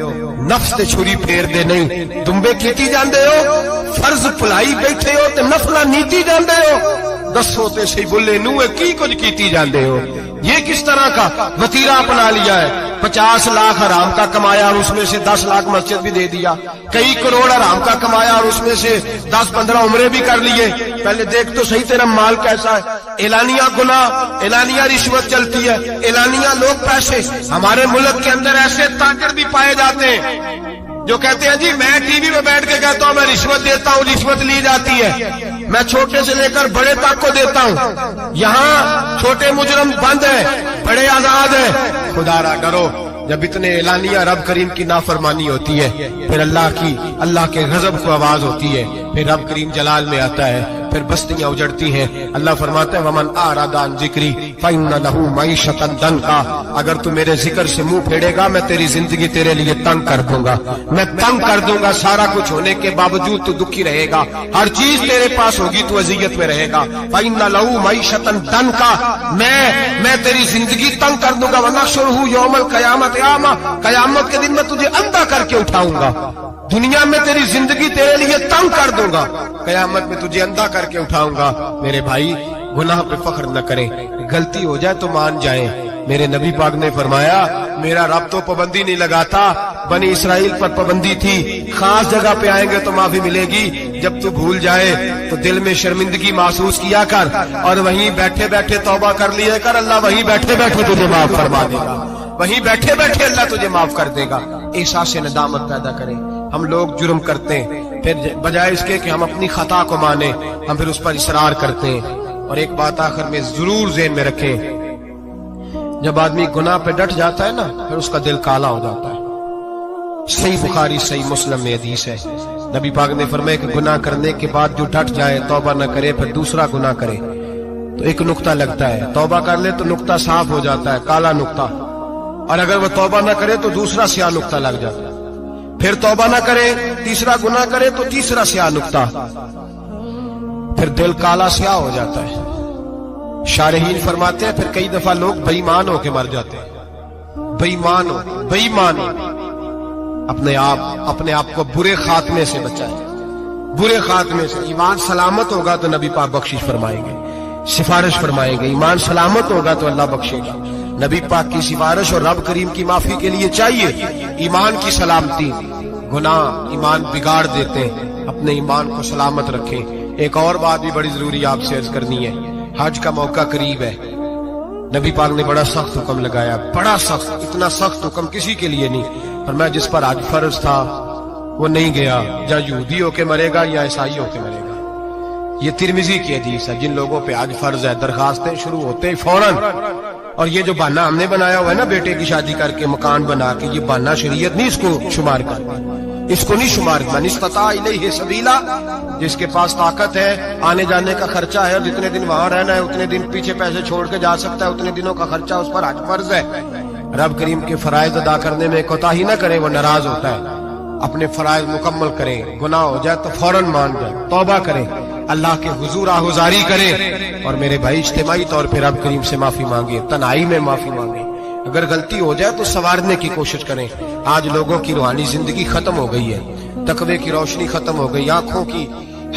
نفس تے چھری پھیر دے نہیں، دمبے کیتی جاندے ہو، فرض پلائی بیٹھے ہو تے نفلہ نیتی جاندے ہو، دسو تے سی بلے نوے کی کچھ کیتی جاندے ہو۔ یہ کس طرح کا وتیرہ اپنا لیا ہے؟ 50 لاکھ حرام کا کمایا اور اس میں سے 10 لاکھ مسجد بھی دے دیا، کئی کروڑ حرام کا کمایا اور اس میں سے 10-15 عمرے بھی کر لیے۔ پہلے دیکھ تو صحیح تیرا مال کیسا ہے؟ اعلانیہ گناہ، اعلانیہ رشوت چلتی ہے، اعلانیہ لوگ پیسے۔ ہمارے ملک کے اندر ایسے تاجر بھی پائے جاتے ہیں جو کہتے ہیں جی میں ٹی وی میں بیٹھ کے کہتا ہوں میں رشوت دیتا ہوں، رشوت لی جاتی ہے، میں چھوٹے سے لے کر بڑے تک کو دیتا ہوں، یہاں چھوٹے مجرم بند ہیں، بڑے آزاد ہیں۔ خدا را ڈرو، جب اتنے اعلانیہ رب کریم کی نافرمانی ہوتی ہے، پھر اللہ کے غضب کو آواز ہوتی ہے، پھر رب کریم جلال میں آتا ہے، پھر بستیاں اجڑتی ہیں۔ اللہ فرماتا ہے ومن اعرض عن ذکری فإن له معیشۃ ضنکا، اگر تو میرے ذکر سے منہ پھیرے گا میں تیری زندگی تیرے لیے تنگ کر دوں گا، میں تنگ کر دوں گا، سارا کچھ ہونے کے باوجود تو دکھی رہے گا، ہر چیز تیرے پاس ہوگی تو اذیت میں رہے گا۔ فإن له معیشۃ ضنکا، میں تیری زندگی تنگ کر دوں گا، ونحشرہ یوم القیامۃ اعمی، قیامت کے دن میں تجھے اندھا کر کے اٹھاؤں گا۔ دنیا میں تیری زندگی تیرے لیے تنگ کر دوں گا، قیامت میں تجھے اندھا کر کے اٹھاؤں گا۔ میرے بھائی گناہ پہ فخر نہ کریں، غلطی ہو جائے تو مان جائیں۔ میرے نبی پاک نے فرمایا میرا رب تو پابندی نہیں لگاتا، بنی اسرائیل پر پابندی تھی، خاص جگہ پہ آئیں گے تو معافی ملے گی، جب تو بھول جائے تو دل میں شرمندگی محسوس کیا کر اور وہیں بیٹھے بیٹھے توبہ کر لیا کر، اللہ وہیں بیٹھے بیٹھے تجھے معاف فرما دے گا، وہیں بیٹھے بیٹھے اللہ تجھے معاف کر دے گا۔ احساس ندامت پیدا کریں۔ ہم لوگ جرم کرتے ہیں، پھر بجائے اس کے کہ ہم اپنی خطا کو مانیں ہم پھر اس پر اصرار کرتے ہیں۔ اور ایک بات آخر میں ضرور ذہن میں رکھیں، جب آدمی گناہ پہ ڈٹ جاتا ہے نا پھر اس کا دل کالا ہو جاتا ہے۔ صحیح بخاری صحیح مسلم میں حدیث ہے، نبی پاک نے فرمایا کہ گناہ کرنے کے بعد جو ڈٹ جائے توبہ نہ کرے پھر دوسرا گناہ کرے تو ایک نقطہ لگتا ہے، توبہ کر لے تو نقطہ صاف ہو جاتا ہے، کالا نقطہ، اور اگر وہ توبہ نہ کرے تو دوسرا سیاہ نقطہ لگ جاتا ہے، پھر توبہ نہ کرے تیسرا گناہ کرے تو تیسرا سیاہ نقطہ، پھر دل کالا سیاہ ہو جاتا ہے۔ شارحین فرماتے ہیں پھر کئی دفعہ لوگ بے ایمان ہو کے مر جاتے ہیں، بے ایمان ہو، اپنے آپ کو برے خاتمے سے بچائیں، برے خاتمے سے۔ ایمان سلامت ہوگا تو نبی پاک بخشش فرمائیں گے، سفارش فرمائیں گے، ایمان سلامت ہوگا تو اللہ بخشے گا۔ نبی پاک کی سفارش اور رب کریم کی معافی کے لیے چاہیے ایمان کی سلامتی۔ گناہ ایمان بگاڑ دیتے ہیں، اپنے ایمان کو سلامت رکھیں۔ ایک اور بات بھی بڑی ضروری آپ سے عرض کرنی ہے، حج کا موقع قریب ہے، نبی پاک نے بڑا سخت حکم لگایا، بڑا سخت، اتنا سخت حکم کسی کے لیے نہیں، فرمایا جس پر حج فرض تھا وہ نہیں گیا، یا یہودی ہو کے مرے گا یا عیسائی ہو کے مرے گا۔ یہ ترمذی کی حدیث ہے، جن لوگوں پہ حج فرض ہے درخواستیں شروع ہوتے ہی فوراً اور یہ جو بہانہ ہم نے بنایا ہوا ہے نا بیٹے کی شادی کر کے مکان بنا کے، یہ بہانہ شریعت نہیں اس کو شمار کرتا، اس کو نہیں شمار کرتا۔ من استطاع الیہ سبیلا، جس کے پاس طاقت ہے، آنے جانے کا خرچہ ہے، اور جتنے دن وہاں رہنا ہے اتنے دن پیچھے پیسے چھوڑ کے جا سکتا ہے، اتنے دنوں کا خرچہ اس پر حج فرض ہے۔ رب کریم کے فرائض ادا کرنے میں کوتاہی نہ کرے، وہ ناراض ہوتا ہے۔ اپنے فرائض مکمل کرے، گناہ ہو جائے تو فوراً مان جائے، توبہ کرے، اللہ کے حضور آہوزاری کرے، اور میرے بھائی اجتماعی طور پہ رب کریم سے معافی مانگے، تنہائی میں معافی مانگے۔ اگر غلطی ہو جائے تو سنوارنے کی کوشش کریں۔ آج لوگوں کی روحانی زندگی ختم ہو گئی ہے، تقوی کی روشنی ختم ہو گئی، آنکھوں کی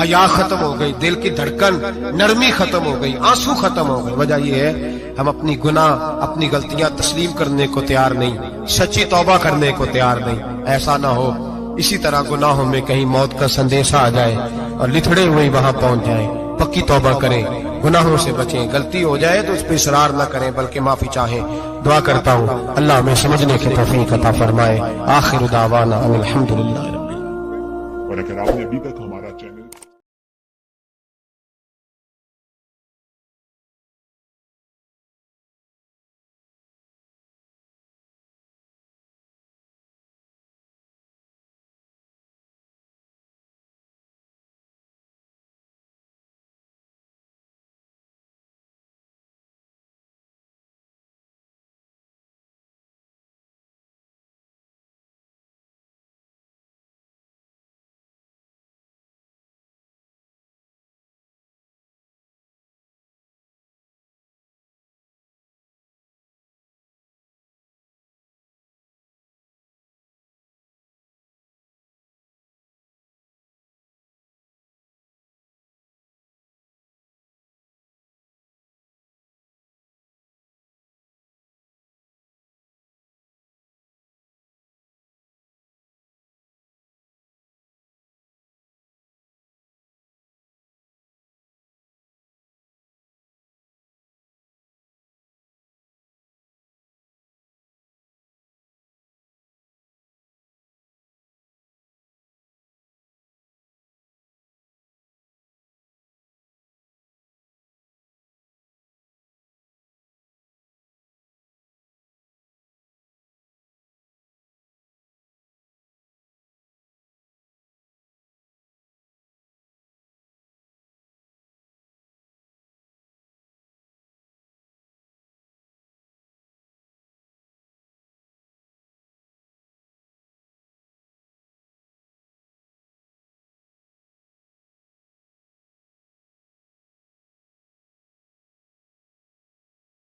حیا ختم ہو گئی، دل کی دھڑکن نرمی ختم ہو گئی، آنسو ختم ہو گئے۔ وجہ یہ ہے ہم اپنی گناہ، اپنی غلطیاں تسلیم کرنے کو تیار نہیں، سچی توبہ کرنے کو تیار نہیں۔ ایسا نہ ہو اسی طرح گناہوں میں کہیں موت کا سندیشہ آ جائے اور لتھڑے ہوئے وہاں پہنچ جائیں۔ پکی توبہ کریں، گناہوں سے بچیں، غلطی ہو جائے تو اس پہ اصرار نہ کریں بلکہ معافی چاہیں۔ دعا کرتا ہوں اللہ ہمیں سمجھنے کی توفیق عطا فرمائے۔ آخر دعوانا ان الحمدللہ۔ اور اگر آپ نے ابھی تک ہمارا چینل